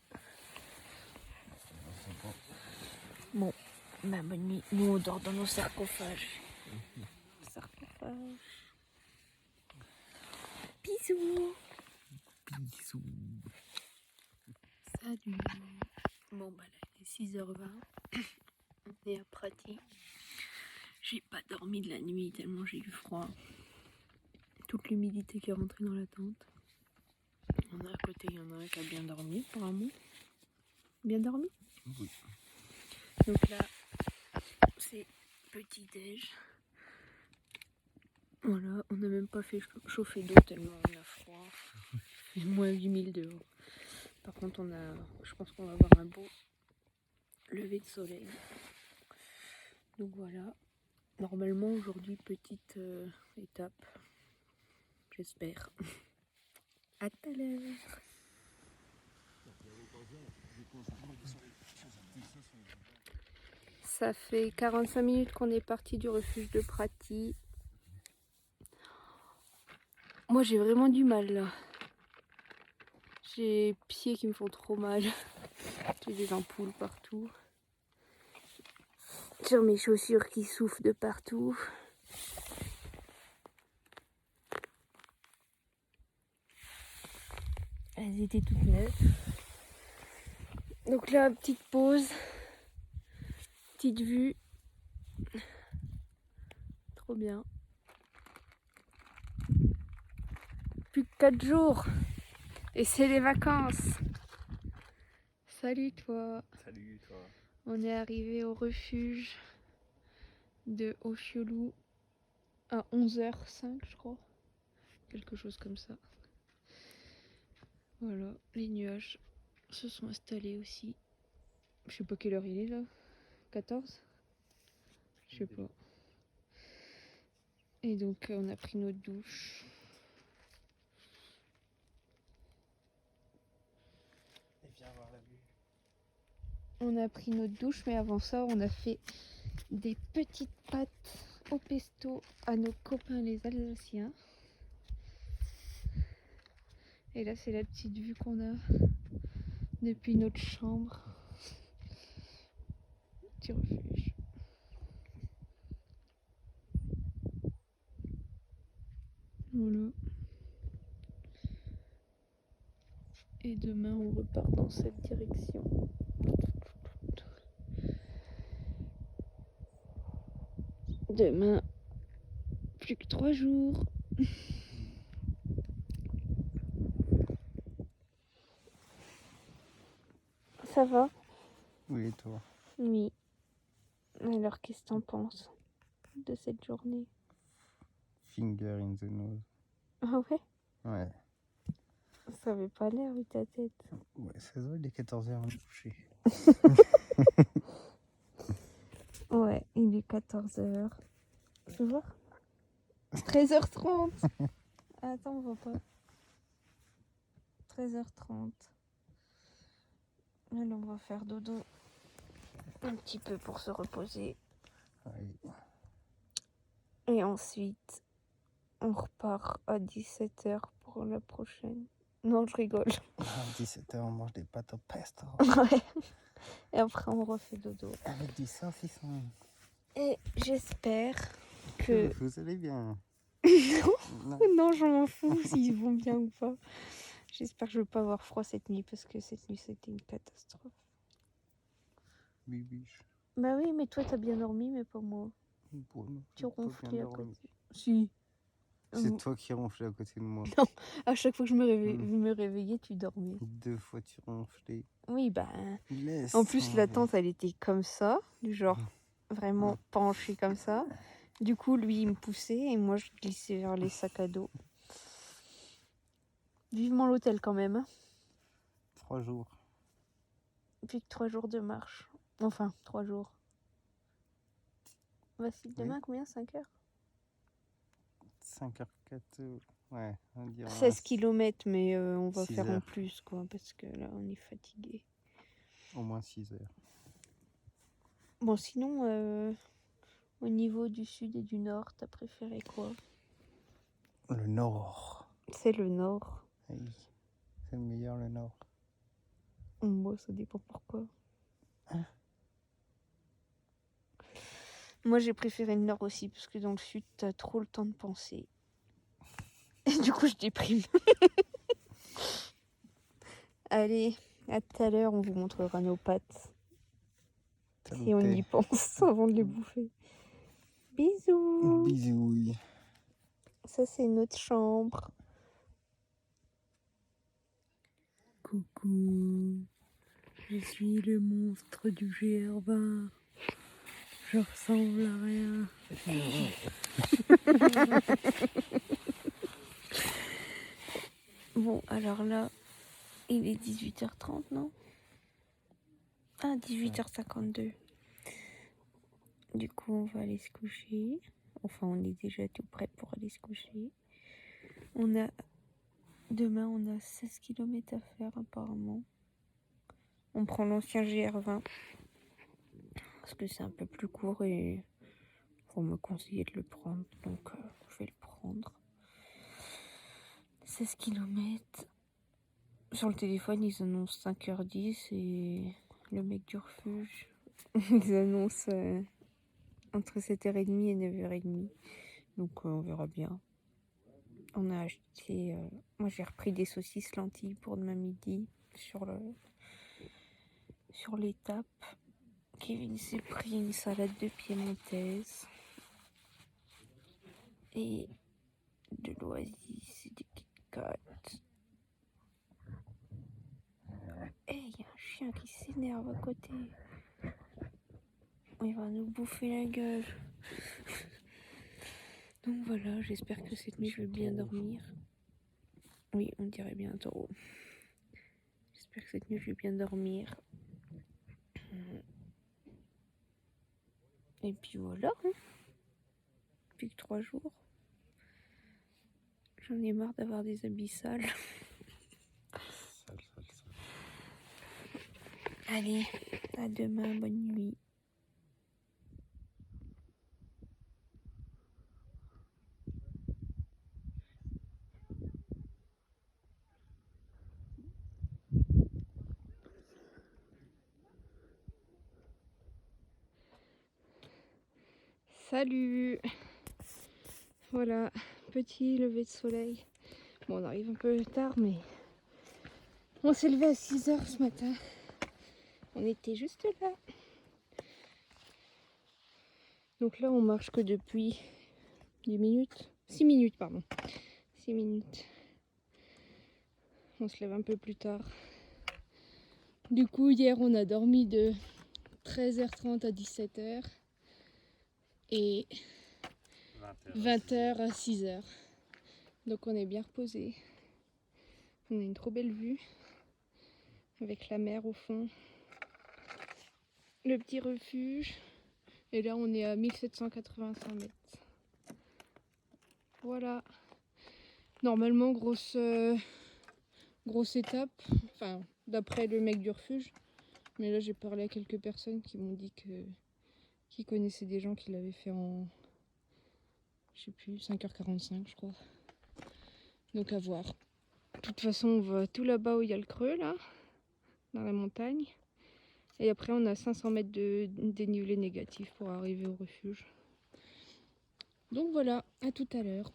Bon, ma bonne nuit. Nous, on dort dans nos sarcophages. Sarcophage. Bisous. Bisous. Salut. Bon, bah là, il est 6h20. On est à Prati. J'ai pas dormi de la nuit tellement j'ai eu froid. Toute l'humidité qui est rentrée dans la tente. On a à côté, il y en a un qui a bien dormi, apparemment. Bien dormi? Oui. Donc là, c'est petit déj. Voilà, on n'a même pas fait chauffer d'eau tellement on a froid. Il fait moins 8000 dehors. Par contre, je pense qu'on va avoir un beau lever de soleil. Donc voilà. Normalement, aujourd'hui, petite étape. J'espère. À tout à l'heure. Ça fait 45 minutes qu'on est parti du refuge de Prati. Moi, j'ai vraiment du mal là. J'ai les pieds qui me font trop mal. J'ai des ampoules partout. J'ai mes chaussures qui soufflent de partout. Elles étaient toutes neuves. Donc là, petite pause. Petite vue. Trop bien. Plus que 4 jours. Et c'est les vacances. Salut toi. Salut toi. On est arrivé au refuge de Oshiolu à 11h05 je crois. Quelque chose comme ça. Voilà, les nuages se sont installés aussi. Je sais pas quelle heure il est là. 14? Je sais pas. Et donc on a pris notre douche. Et viens voir la vue. On a pris notre douche, mais avant ça, on a fait des petites pâtes au pesto à nos copains les Alsaciens. Et là, c'est la petite vue qu'on a depuis notre chambre. Petit refuge. Voilà. Et demain, on repart dans cette direction. Demain, plus que 3 jours. Ça va? Oui, et toi? Oui. Alors, qu'est-ce que t'en penses de cette journée? Finger in the nose. Ah ouais? Ouais. Ça avait pas l'air, vu ta tête. Ouais, ça doit, il est 14h, on est couché. Ouais, il est 14h. Tu vois? 13h30. Attends, on voit pas. 13h30. Alors, on va faire dodo un petit peu pour se reposer. Oui. Et ensuite, on repart à 17h pour la prochaine. Non, je rigole. À 17h, on mange des pâtes au pesto. Ouais. Et après, on refait dodo. Avec du saucisson. Et j'espère que... Vous allez bien. Non. Non, je m'en fous s'ils vont bien ou pas. J'espère que je vais pas avoir froid cette nuit parce que cette nuit, c'était une catastrophe. Bibiche. Bah oui, mais toi, t'as bien dormi, mais pas moi. Bon, non, Tu j'ai pas ronflais bien à dormi. côté. Si. C'est toi qui ronflais à côté de moi. À chaque fois que je me réveillais, tu dormais. 2 fois tu ronflais. Oui, bah... Laisse En plus, la tomber. tente, elle était comme ça, du genre vraiment penchée comme ça. Du coup, lui, il me poussait et moi, je glissais vers les sacs à dos. Vivement l'hôtel quand même. Hein. 3 jours. Plus que 3 jours de marche. Enfin, 3 jours. Voici demain, combien? 5 heures? 5h04. Ouais, on dirait 16 km, mais on va 6 faire en heures. plus, quoi, parce que là, on est fatigué. Au moins 6 heures. Bon, sinon, au niveau du sud et du nord, t'as préféré quoi? Le nord. C'est le nord. Oui, c'est le meilleur, le nord. Moi, ça dépend pourquoi. Hein? Moi, j'ai préféré le nord aussi, parce que dans le sud, t'as trop le temps de penser. Et du coup, je déprime. Allez, à tout à l'heure, on vous montrera nos pâtes. Si on y pense avant de les bouffer. Bisous. Bisous. Ça, c'est notre chambre. Coucou, je suis le monstre du GR20. Je ressemble à rien. Bon, alors là, il est 18h30, non? Ah, 18h52. Du coup, on va aller se coucher. Enfin, on est déjà tout prêt pour aller se coucher. Demain, on a 16 km à faire apparemment. On prend l'ancien GR20 parce que c'est un peu plus court et on me conseillait de le prendre, donc je vais le prendre. 16 km. Sur le téléphone, ils annoncent 5h10 et le mec du refuge, ils annoncent entre 7h30 et 9h30. Donc on verra bien. On a acheté... moi j'ai repris des saucisses lentilles pour demain midi sur l'étape. Kevin s'est pris une salade de piémontaise. Et de l'oasis et des Kit Kat. Et il y a un chien qui s'énerve à côté. Il va nous bouffer la gueule. Donc voilà, j'espère que cette nuit je vais bien dormir. Oui, on dirait bien un taureau. J'espère que cette nuit je vais bien dormir. Et puis voilà. Hein. Depuis que 3 jours. J'en ai marre d'avoir des habits sales. Allez. À demain, bonne nuit. Salut! Voilà, petit lever de soleil. Bon, on arrive un peu tard, mais on s'est levé à 6h ce matin. On était juste là. Donc là, on marche que depuis 10 minutes. 6 minutes, pardon. 6 minutes. On se lève un peu plus tard. Du coup, hier, on a dormi de 13h30 à 17h. Et 20h à 6h. Donc on est bien reposé. On a une trop belle vue. Avec la mer au fond. Le petit refuge. Et là, on est à 1785 mètres. Voilà. Normalement, grosse étape. Enfin, d'après le mec du refuge. Mais là, j'ai parlé à quelques personnes qui m'ont dit qu'ils connaissaient des gens qui l'avaient fait en, je sais plus, 5h45, je crois. Donc à voir. De toute façon, on va tout là-bas où il y a le creux, là, dans la montagne. Et après, on a 500 mètres de dénivelé négatif pour arriver au refuge. Donc voilà, à tout à l'heure.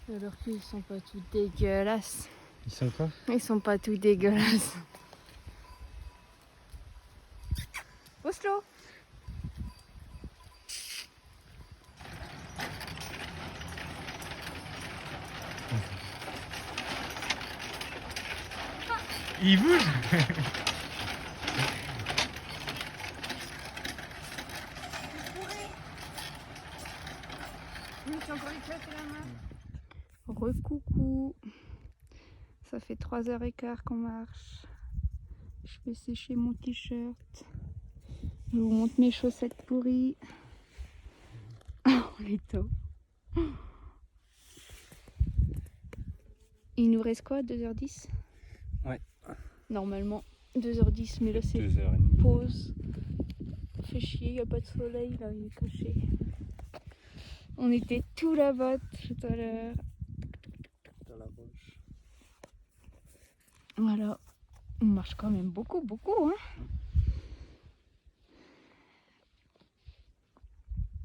Alors qu'ils sont pas tout dégueulasses. Ils sont quoi? Ils sont pas tout dégueulasses. Oslo! Il bouge. Recoucou. Ça fait 3h15 qu'on marche. Je vais sécher mon t-shirt. Je vous montre mes chaussettes pourries. Oh, les taux. Il nous reste quoi, 2h10? Ouais. Normalement 2h10, mais là c'est 2h30. pause. Fait chier, il n'y a pas de soleil là, il est caché. On était tout là-bas tout à l'heure. Dans la roche. Voilà. On marche quand même beaucoup, hein.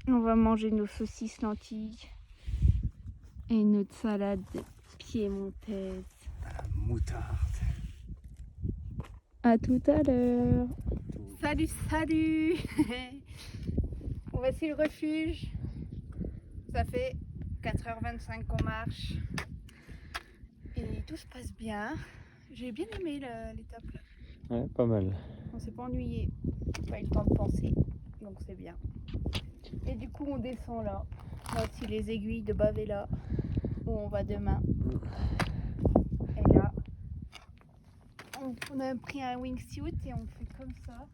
On va manger nos saucisses lentilles et notre salade piémontaise. Moutarde. À tout à l'heure. Salut. Voici le refuge. Ça fait 4h25 qu'on marche. Et tout se passe bien. J'ai bien aimé l'étape là. Ouais, pas mal. On s'est pas ennuyé. Pas eu le temps de penser. Donc c'est bien. Et du coup on descend là. Voici les aiguilles de Bavela où on va demain. Et là, on a pris un wingsuit et on fait comme ça.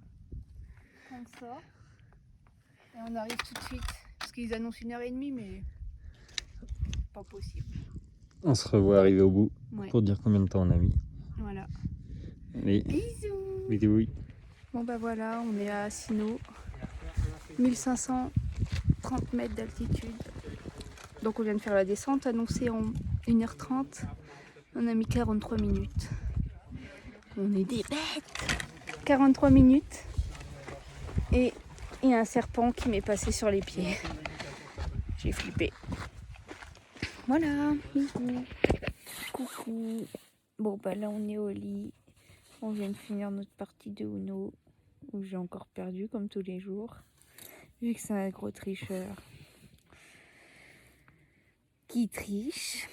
Et on arrive tout de suite. Parce qu'ils annoncent 1h30 mais pas possible. On se revoit arriver au bout Ouais. pour dire combien de temps on a mis. Voilà. Allez, Bisous. bisous. Bon bah voilà, on est à Sino. 1530 mètres d'altitude. Donc on vient de faire la descente annoncée en 1h30. On a mis 43 minutes. On est des bêtes. 43 minutes. Et il y a un serpent qui m'est passé sur les pieds. J'ai flippé. Voilà, bisous. Coucou. Bon bah là on est au lit. On vient de finir notre partie de Uno. Où j'ai encore perdu comme tous les jours. Vu que c'est un gros tricheur. Qui triche.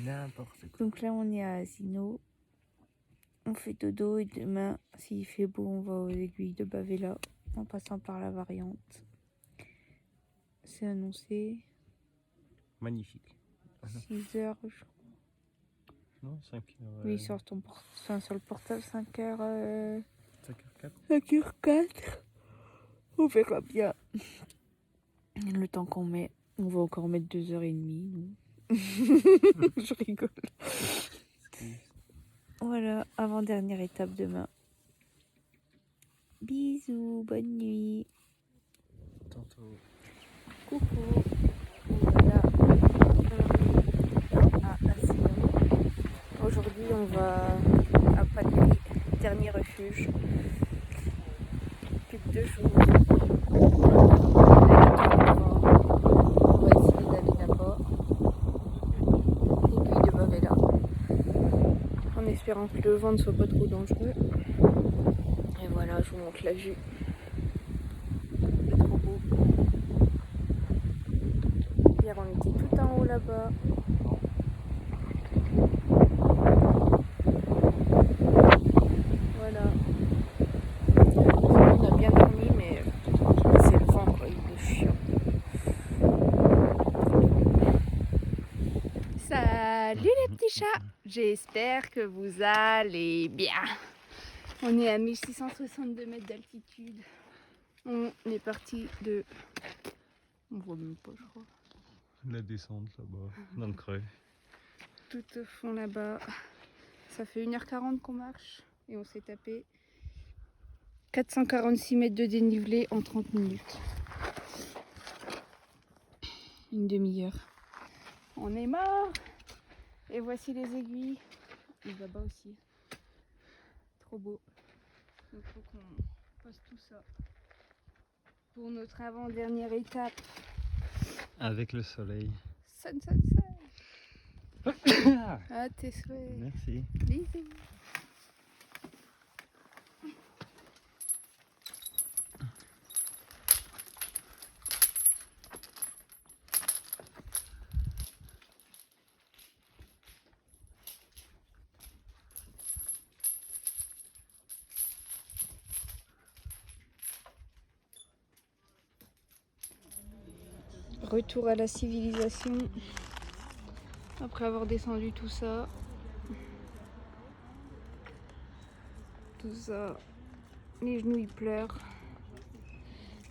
N'importe quoi. Donc là on est à Asino. On fait dodo et demain, s'il fait beau, on va aux aiguilles de Bavela en passant par la variante. C'est annoncé Magnifique. 6h, je crois. Non, 5h. Oui, sur le portable, 5h. 5h04. 5h04. On verra bien. Le temps qu'on met. On va encore mettre 2h30. Nous. Je rigole. Voilà, avant-dernière étape demain. Bisous, bonne nuit. Tantôt. Coucou. Voilà. Aujourd'hui, on va à Palieri, dernier refuge. Plus que 2 jours. On va essayer d'aller là-bas. L'aiguille de Bavella. En espérant que le vent ne soit pas trop dangereux. Et voilà, je vous montre la vue. C'est trop beau. Hier, on était tout en haut là-bas. Voilà. On a bien dormi, mais c'est le vent, quoi. Il est chiant. Salut les petits chats, j'espère que vous allez bien. On est à 1662 mètres d'altitude. On est parti de... On voit même pas, je crois. La descente là-bas, dans le creux. Tout au fond là-bas. Ça fait 1h40 qu'on marche et on s'est tapé 446 mètres de dénivelé en 30 minutes. Une demi-heure. On est mort. Et voici les aiguilles. Et là-bas aussi. Trop beau. Donc il faut qu'on passe tout ça pour notre avant-dernière étape. Avec le soleil. Sun, sun, sun. À tes souhaits. Merci. Bisous. Retour à la civilisation. Après avoir descendu tout ça. Tout ça. Les genoux ils pleurent.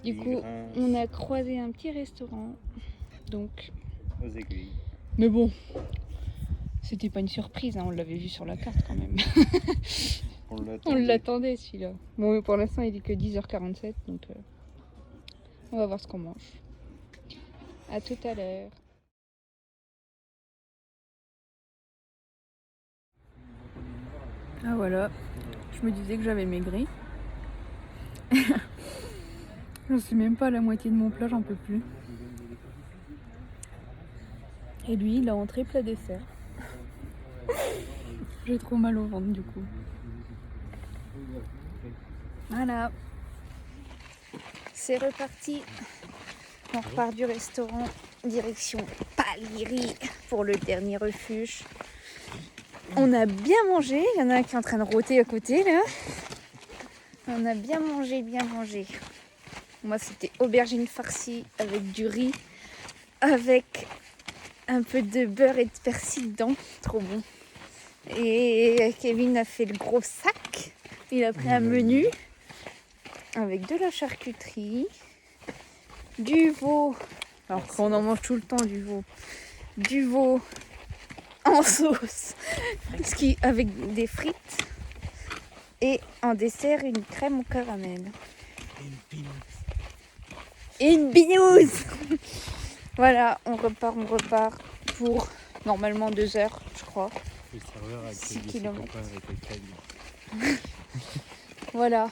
Du coup, on a croisé un petit restaurant. Donc. Aux aiguilles. Mais bon. C'était pas une surprise, hein, on l'avait vu sur la carte quand même. On l'attendait celui-là. Bon, pour l'instant il est que 10h47, donc on va voir ce qu'on mange. À tout à l'heure. Ah voilà, je me disais que j'avais maigri. Je suis même pas à la moitié de mon plat, j'en peux plus. Et lui, il a entrée plat dessert. J'ai trop mal au ventre du coup. Voilà. C'est reparti. On repart du restaurant, direction Palieri pour le dernier refuge. On a bien mangé, il y en a un qui est en train de rôter à côté là. On a bien mangé, bien mangé. Moi c'était aubergine farcie avec du riz, avec un peu de beurre et de persil dedans, trop bon. Et Kevin a fait le gros sac, il a pris un menu avec de la charcuterie. Du veau, alors qu'on en mange tout le temps du veau en sauce, avec des frites et en dessert une crème au caramel. Et une binouse. Voilà, on repart pour normalement 2 heures, je crois. Le serveur a 6 accueilli ses kilomètres. copains avec le caddie. Voilà,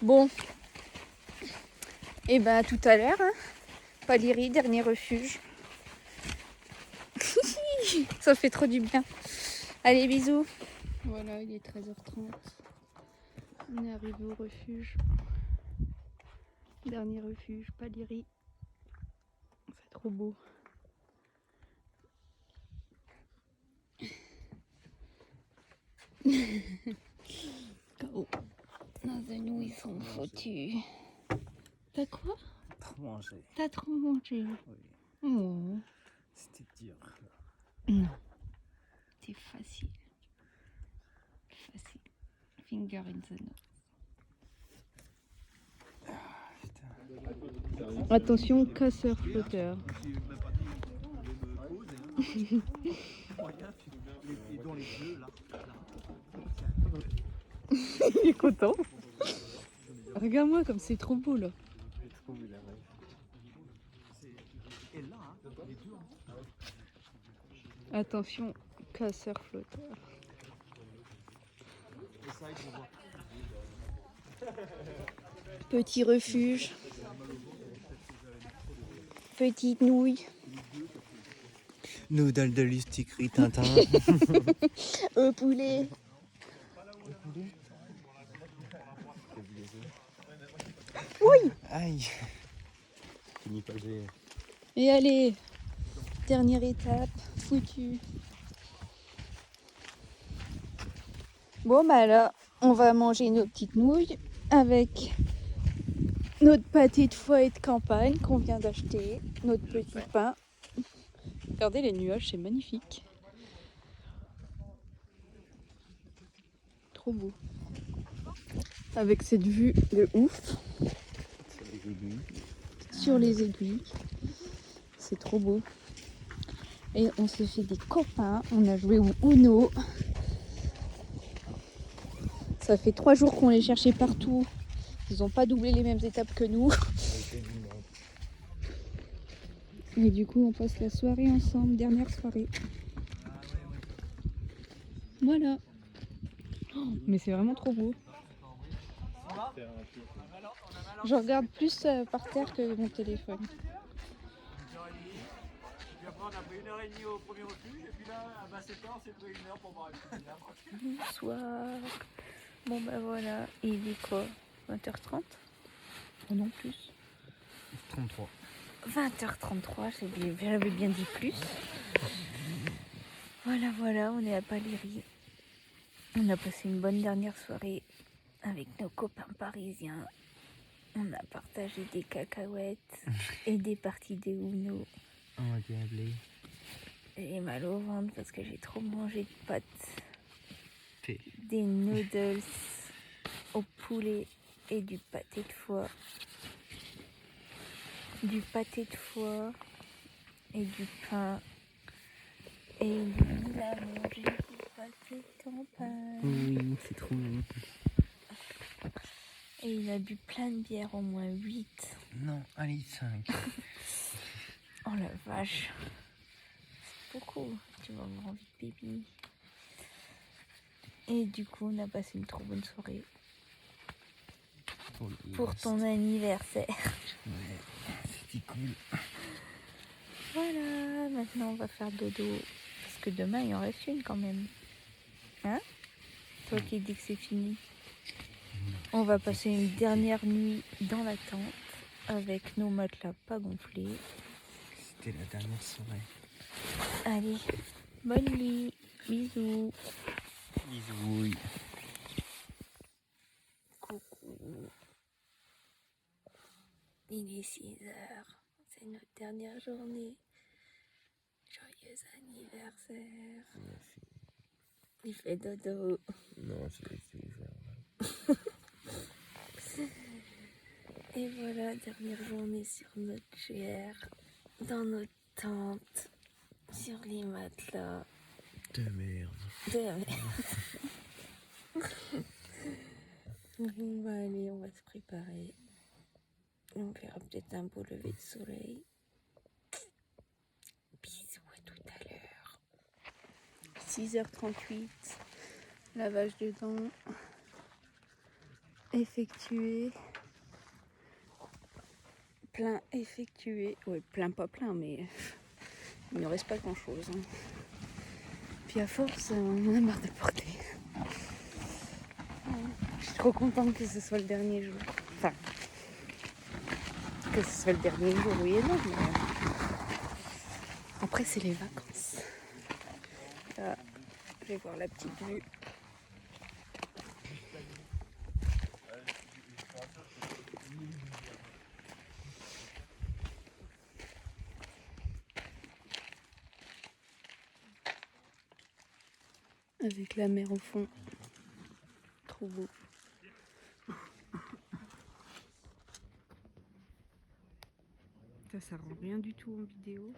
bon. Et ben à tout à l'heure, hein. Palieri, dernier refuge. Ça fait trop du bien. Allez, bisous. Voilà, il est 13h30. On est arrivé au refuge. Dernier refuge, Palieri. C'est trop beau. Oh. Nos genoux, ils sont foutus. T'as quoi? Trop mangé. T'as trop mangé. Oui. Oh. C'était dur. Non. C'est facile. Facile. Finger in the nose. Attention, casseur flotteur. Il est content. Regarde-moi comme c'est trop beau là. Attention, casseur flotteur. Petit refuge. Petite nouille. Noodle de lustigris Tintin. Au poulet. Aïe. Fini pas j'ai. Et allez, dernière étape, foutu. Bon bah là, on va manger nos petites nouilles avec notre pâté de foie et de campagne qu'on vient d'acheter, notre petit pain. Regardez les nuages, c'est magnifique. Trop beau. Avec cette vue de ouf sur les aiguilles. C'est trop beau. Et on s'est fait des copains. On a joué au Uno. Ça fait 3 jours qu'on les cherchait partout. Ils n'ont pas doublé les mêmes étapes que nous. Et du coup, on passe la soirée ensemble. Dernière soirée. Voilà. Oh, mais c'est vraiment trop beau. Je regarde plus par terre que mon téléphone. Puis après, on a pris 1h30 au premier refuge, et puis là, à 7h, on s'est pris 1 heure pour boire une petite bière. Bonsoir. Bon bah voilà, il est quoi 20h30 Oh non plus. 33. 20h33, j'avais bien dit plus. Voilà, on est à Paléry. On a passé une bonne dernière soirée avec nos copains parisiens. On a partagé des cacahuètes et des parties de Uno. On va diabler. J'ai mal au ventre parce que j'ai trop mangé de pâtes. P. Des noodles au poulet et du pâté de foie. Du pâté de foie et du pain. Et lui, il a mangé du pâté de campagne. Oui, c'est trop bon. Et il a bu plein de bières, au moins 8. Non, allez, 5. Oh la vache. C'est beaucoup. Tu vas avoir envie de pipi. Et du coup, on a passé une trop bonne soirée. Pour ton anniversaire. Ouais, c'était cool. Voilà, maintenant on va faire dodo. Parce que demain, il en reste une quand même. Hein? Toi qui dis que c'est fini. On va passer une dernière nuit dans la tente avec nos matelas pas gonflés. C'était la dernière soirée. Allez, bonne nuit. Bisous. Bisous. Coucou. Il est 6h. C'est notre dernière journée. Joyeux anniversaire. Merci. Il fait dodo. Non, je l'ai fait faire. Et voilà, dernière journée sur notre GR, dans notre tente, sur les matelas. De merde. De la merde. Bon, bah allez, on va se préparer. On verra peut-être un beau lever de soleil. Bisous, à tout à l'heure. 6h38, lavage de dents effectué. Plein effectué. Ouais, plein pas plein, mais il ne reste pas grand-chose. Hein. Puis à force, on en a marre de porter. Je suis trop contente que ce soit le dernier jour. Enfin, que ce soit le dernier jour, oui et non. Mais après, c'est les vacances. Là, je vais voir la petite vue. Avec la mer au fond. Trop beau. Ça rend rien du tout en vidéo.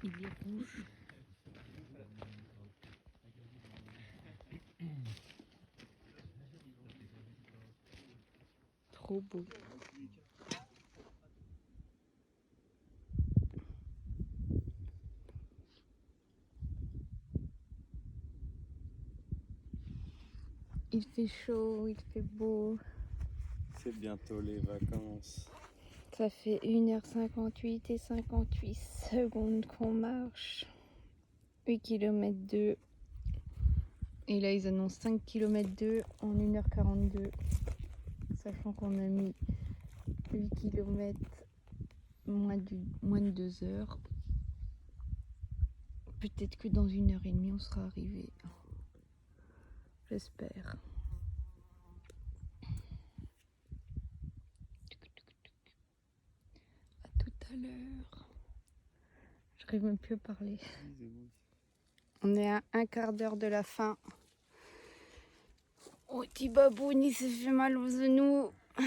Il est rouge. trop beau. Il fait chaud, il fait beau. C'est bientôt les vacances. Ça fait 1h58 et 58 secondes qu'on marche. 8 km 2. Et là, ils annoncent 5 km 2 en 1h42. Sachant qu'on a mis 8 km moins de 2 heures. Peut-être que dans 1h30, on sera arrivé. J'espère. À tout à l'heure. J'arrive même plus à parler. On est à un quart d'heure de la fin. Oh, petit baboune, il s'est fait mal aux genoux. Il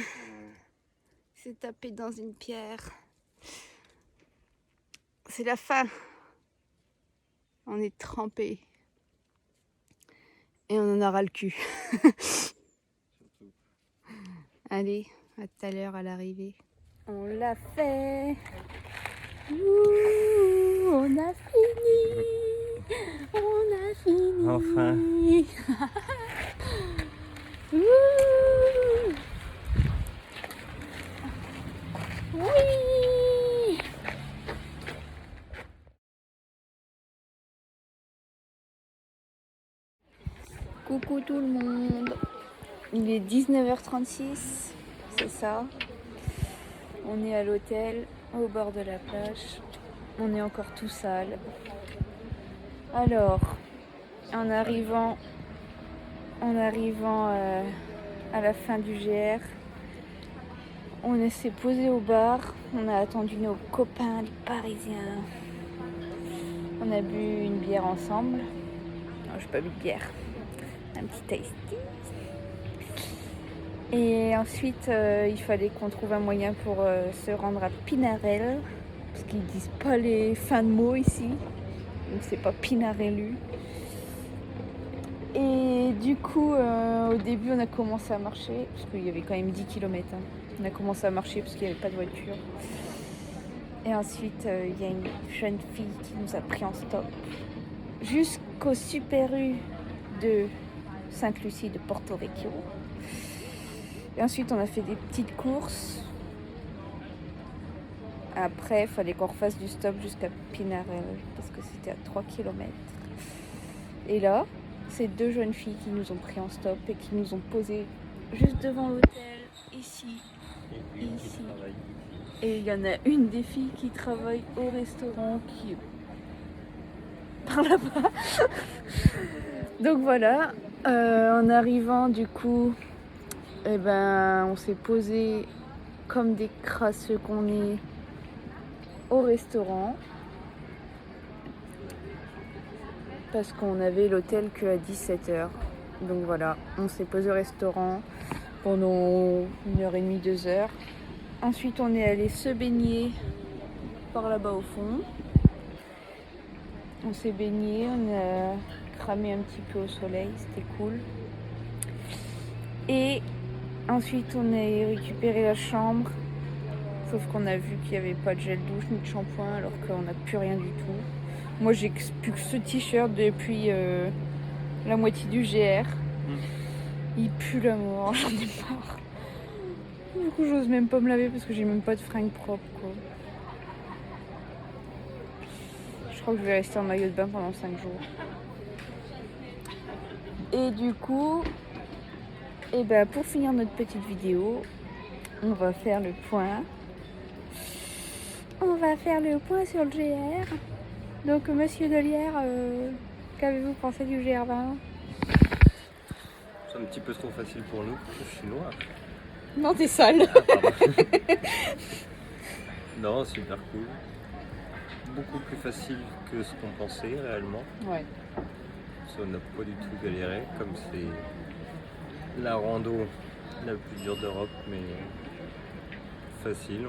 s'est tapé dans une pierre. C'est la fin. On est trempé. Et on en aura le cul. Allez, à tout à l'heure à l'arrivée. On l'a fait. Ouh, on a fini. On a fini. Enfin. Ouh. Oui. Coucou tout le monde. Il est 19h36, c'est ça. On est à l'hôtel, au bord de la plage. On est encore tout sale. Alors, en arrivant à la fin du GR, on s'est posé au bar. On a attendu nos copains, les Parisiens. On a bu une bière ensemble. Non, j'ai pas bu de bière. Un petit tasty. Et ensuite, il fallait qu'on trouve un moyen pour se rendre à Pinarello, parce qu'ils disent pas les fins de mots ici, donc c'est pas Pinarello. Et du coup, au début, on a commencé à marcher, parce qu'il y avait quand même 10 km. Hein. On a commencé à marcher parce qu'il n'y avait pas de voiture. Et ensuite, il y a une jeune fille qui nous a pris en stop jusqu'au Super U de Sainte-Lucie de Porto Vecchio. Et ensuite, on a fait des petites courses. Après, il fallait qu'on refasse du stop jusqu'à Pinarello parce que c'était à 3 km. Et là, c'est deux jeunes filles qui nous ont pris en stop et qui nous ont posé juste devant l'hôtel, ici. Ici. Et il y en a une des filles qui travaille au restaurant qui est par là-bas. Donc voilà, en arrivant du coup, eh ben, on s'est posé comme des crasseux qu'on est au restaurant parce qu'on avait l'hôtel qu'à 17h. Donc voilà, on s'est posé au restaurant pendant 1h30, 2 heures. Ensuite, on est allé se baigner par là-bas au fond. On s'est baigné, on a cramé un petit peu au soleil, c'était cool. Et ensuite, on a récupéré la chambre. Sauf qu'on a vu qu'il n'y avait pas de gel douche ni de shampoing alors qu'on n'a plus rien du tout. Moi, j'ai plus que ce t-shirt depuis la moitié du GR. Il pue la mort, j'en ai marre. Du coup, j'ose même pas me laver parce que j'ai même pas de fringues propres, quoi. Je crois que je vais rester en maillot de bain pendant 5 jours. Et du coup, et ben, pour finir notre petite vidéo, on va faire le point. On va faire le point sur le GR. Donc, monsieur Delière, qu'avez-vous pensé du GR20? C'est un petit peu trop facile pour nous, je suis noir. Non, t'es sale. Ah, pardon. Non, super cool. Beaucoup plus facile que ce qu'on pensait réellement. Ouais. Parce qu'on n'a pas du tout galéré, comme c'est la rando la plus dure d'Europe, mais facile.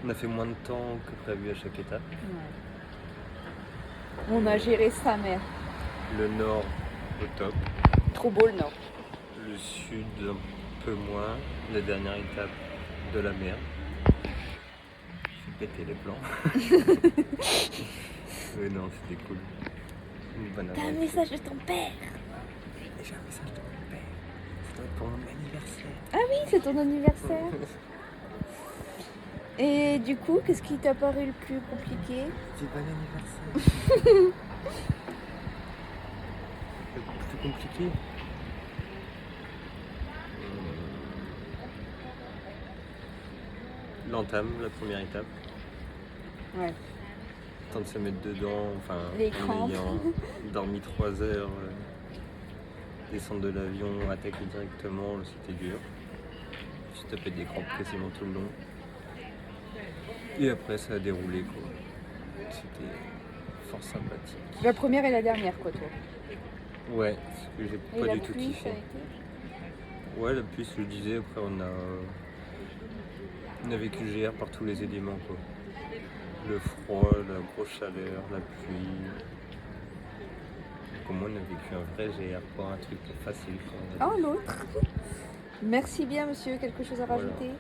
On a fait moins de temps que prévu à chaque étape. Ouais. On a géré sa mère. Le nord au top. Trop beau le nord. Le sud, un peu moins. La dernière étape de la mer. J'ai pété les plans. Mais non, c'était cool. Une bonne T'as un aventure. message de ton père. J'ai un message de mon père. Ça doit être pour mon anniversaire. Ah oui, c'est ton anniversaire. Et du coup, qu'est-ce qui t'a paru le plus compliqué? C'est bon anniversaire. Le plus compliqué. L'entame, la première étape. Ouais. Temps de se mettre dedans, enfin, Les en crampes. ayant dormi 3 heures, descendre de l'avion, attaquer directement, c'était dur. Je tapais des crampes quasiment tout le long. Et après, ça a déroulé, quoi. C'était fort sympathique. La première et la dernière, quoi, toi. Ouais, parce que j'ai Et pas la du tout pluie, ça kiffé. a été? Ouais, la pluie, je le disais, après on a vécu le GR par tous les éléments, quoi. Le froid, la grosse chaleur, la pluie. Pour moi, on a vécu un vrai GR, pas un truc facile, quoi. Oh, l'autre. Merci bien, monsieur. Quelque chose à Voilà. rajouter?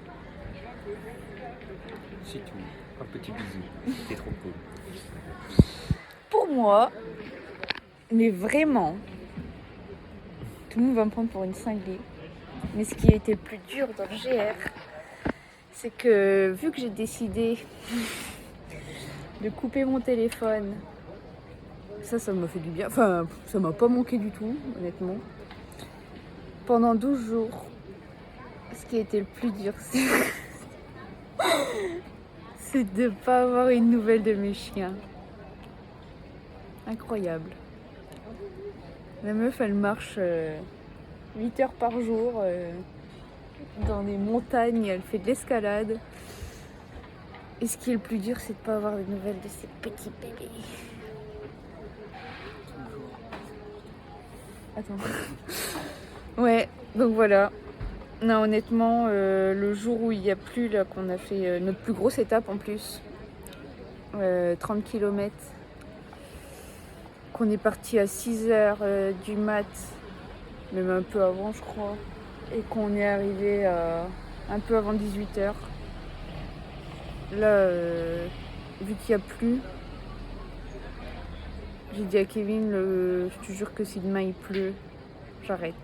C'est tout. Un petit bisou. C'était trop cool. Pour moi, mais vraiment, tout le monde va me prendre pour une cinglée. Mais ce qui a été le plus dur dans le GR, c'est que vu que j'ai décidé de couper mon téléphone, ça m'a fait du bien. Enfin, ça m'a pas manqué du tout, honnêtement. Pendant 12 jours, ce qui a été le plus dur, c'est de ne pas avoir une nouvelle de mes chiens. Incroyable. La meuf, elle marche 8 heures par jour dans des montagnes, elle fait de l'escalade. Et ce qui est le plus dur, c'est de ne pas avoir de nouvelles de ces petits bébés. Attends. Ouais, donc voilà. Non, honnêtement, le jour où il n'y a plus, là, qu'on a fait notre plus grosse étape en plus, 30 km, qu'on est parti à 6h du mat, même un peu avant, je crois, et qu'on est arrivé un peu avant 18h. Là, vu qu'il n'y a plus, j'ai dit à Kevin, je te jure que si demain il pleut, j'arrête.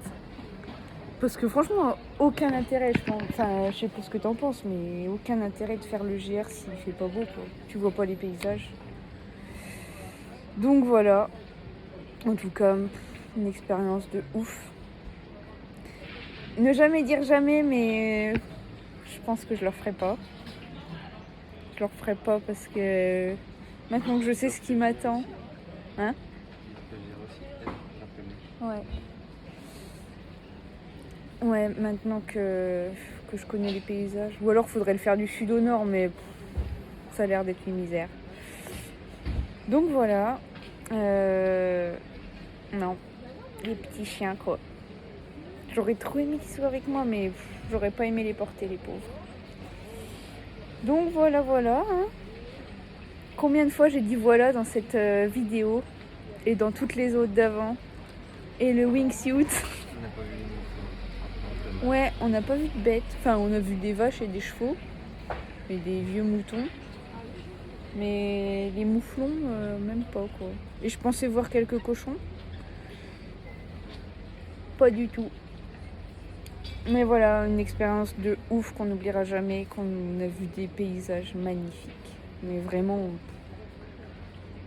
Parce que franchement, aucun intérêt, je pense. Enfin, je sais pas ce que t'en penses, mais aucun intérêt de faire le GR s'il fait pas beau, quoi. Tu vois pas les paysages. Donc voilà. En tout cas, une expérience de ouf. Ne jamais dire jamais, mais je pense que je le referai pas. Je le referai pas parce que maintenant que je sais ce qui m'attend. Hein? Ouais. Ouais, maintenant que je connais les paysages. Ou alors faudrait le faire du sud au nord, mais ça a l'air d'être une misère. Donc voilà. Non, les petits chiens, quoi. J'aurais trop aimé qu'ils soient avec moi, mais j'aurais pas aimé les porter, les pauvres. Donc voilà, hein. Combien de fois j'ai dit voilà dans cette vidéo et dans toutes les autres d'avant. Et le wingsuit. On n'a pas vu les moutons. Ouais, on n'a pas vu de bêtes. Enfin, on a vu des vaches et des chevaux. Et des vieux moutons. Mais les mouflons, même pas, quoi. Et je pensais voir quelques cochons. Pas du tout. Mais voilà, une expérience de ouf qu'on n'oubliera jamais, qu'on a vu des paysages magnifiques. Mais vraiment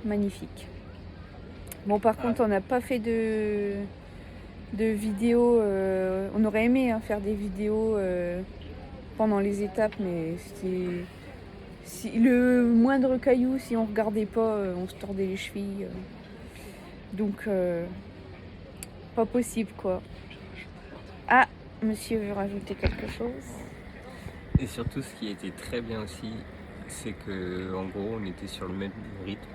magnifiques. Bon, par contre, on n'a pas fait de vidéos. On aurait aimé faire des vidéos pendant les étapes, mais c'était... Si le moindre caillou, si on regardait pas, on se tordait les chevilles. Donc, pas possible, quoi. Ah, monsieur veut rajouter quelque chose? Et surtout, ce qui a été très bien aussi, c'est que en gros, on était sur le même rythme.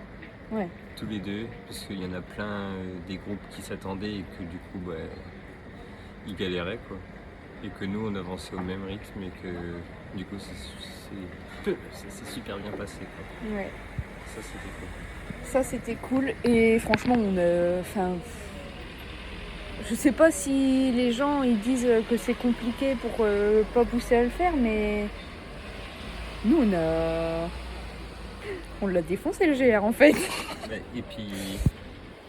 Ouais. Tous les deux, parce qu'il y en a plein des groupes qui s'attendaient et que du coup, ils galéraient, quoi. Et que nous, on avançait au même rythme et que du coup, c'est super bien passé, quoi. Ouais. Ça, c'était cool. Ça, c'était cool. Et franchement, je sais pas si les gens ils disent que c'est compliqué pour pas pousser à le faire, mais nous on l'a défoncé le GR en fait. Et puis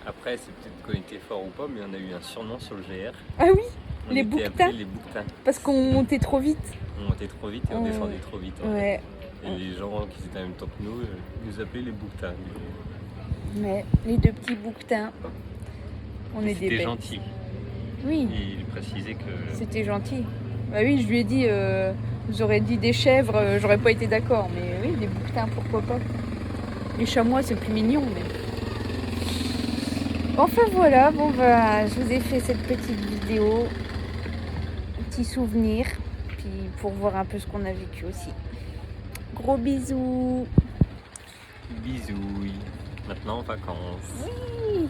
après, c'est peut-être qu'on était fort ou pas, mais on a eu un surnom sur le GR. Ah oui, On les était bouquetins. appelés les bouquetins. Parce qu'on montait trop vite. On montait trop vite et on descendait trop vite. En Ouais, fait. Et les gens qui étaient en même temps que nous nous appelaient les bouquetins. mais les deux petits bouquetins. On est des C'était bêtes. gentil. Oui, Et il précisait que c'était gentil. Bah oui, je lui ai dit, vous aurez dit des chèvres, j'aurais pas été d'accord. Mais oui, des bouquetins, pourquoi pas. Les chamois, c'est plus mignon, mais... Enfin voilà, bon bah, je vous ai fait cette petite vidéo, petit souvenir, puis pour voir un peu ce qu'on a vécu aussi. Gros bisous. bisous. Maintenant en vacances. Oui.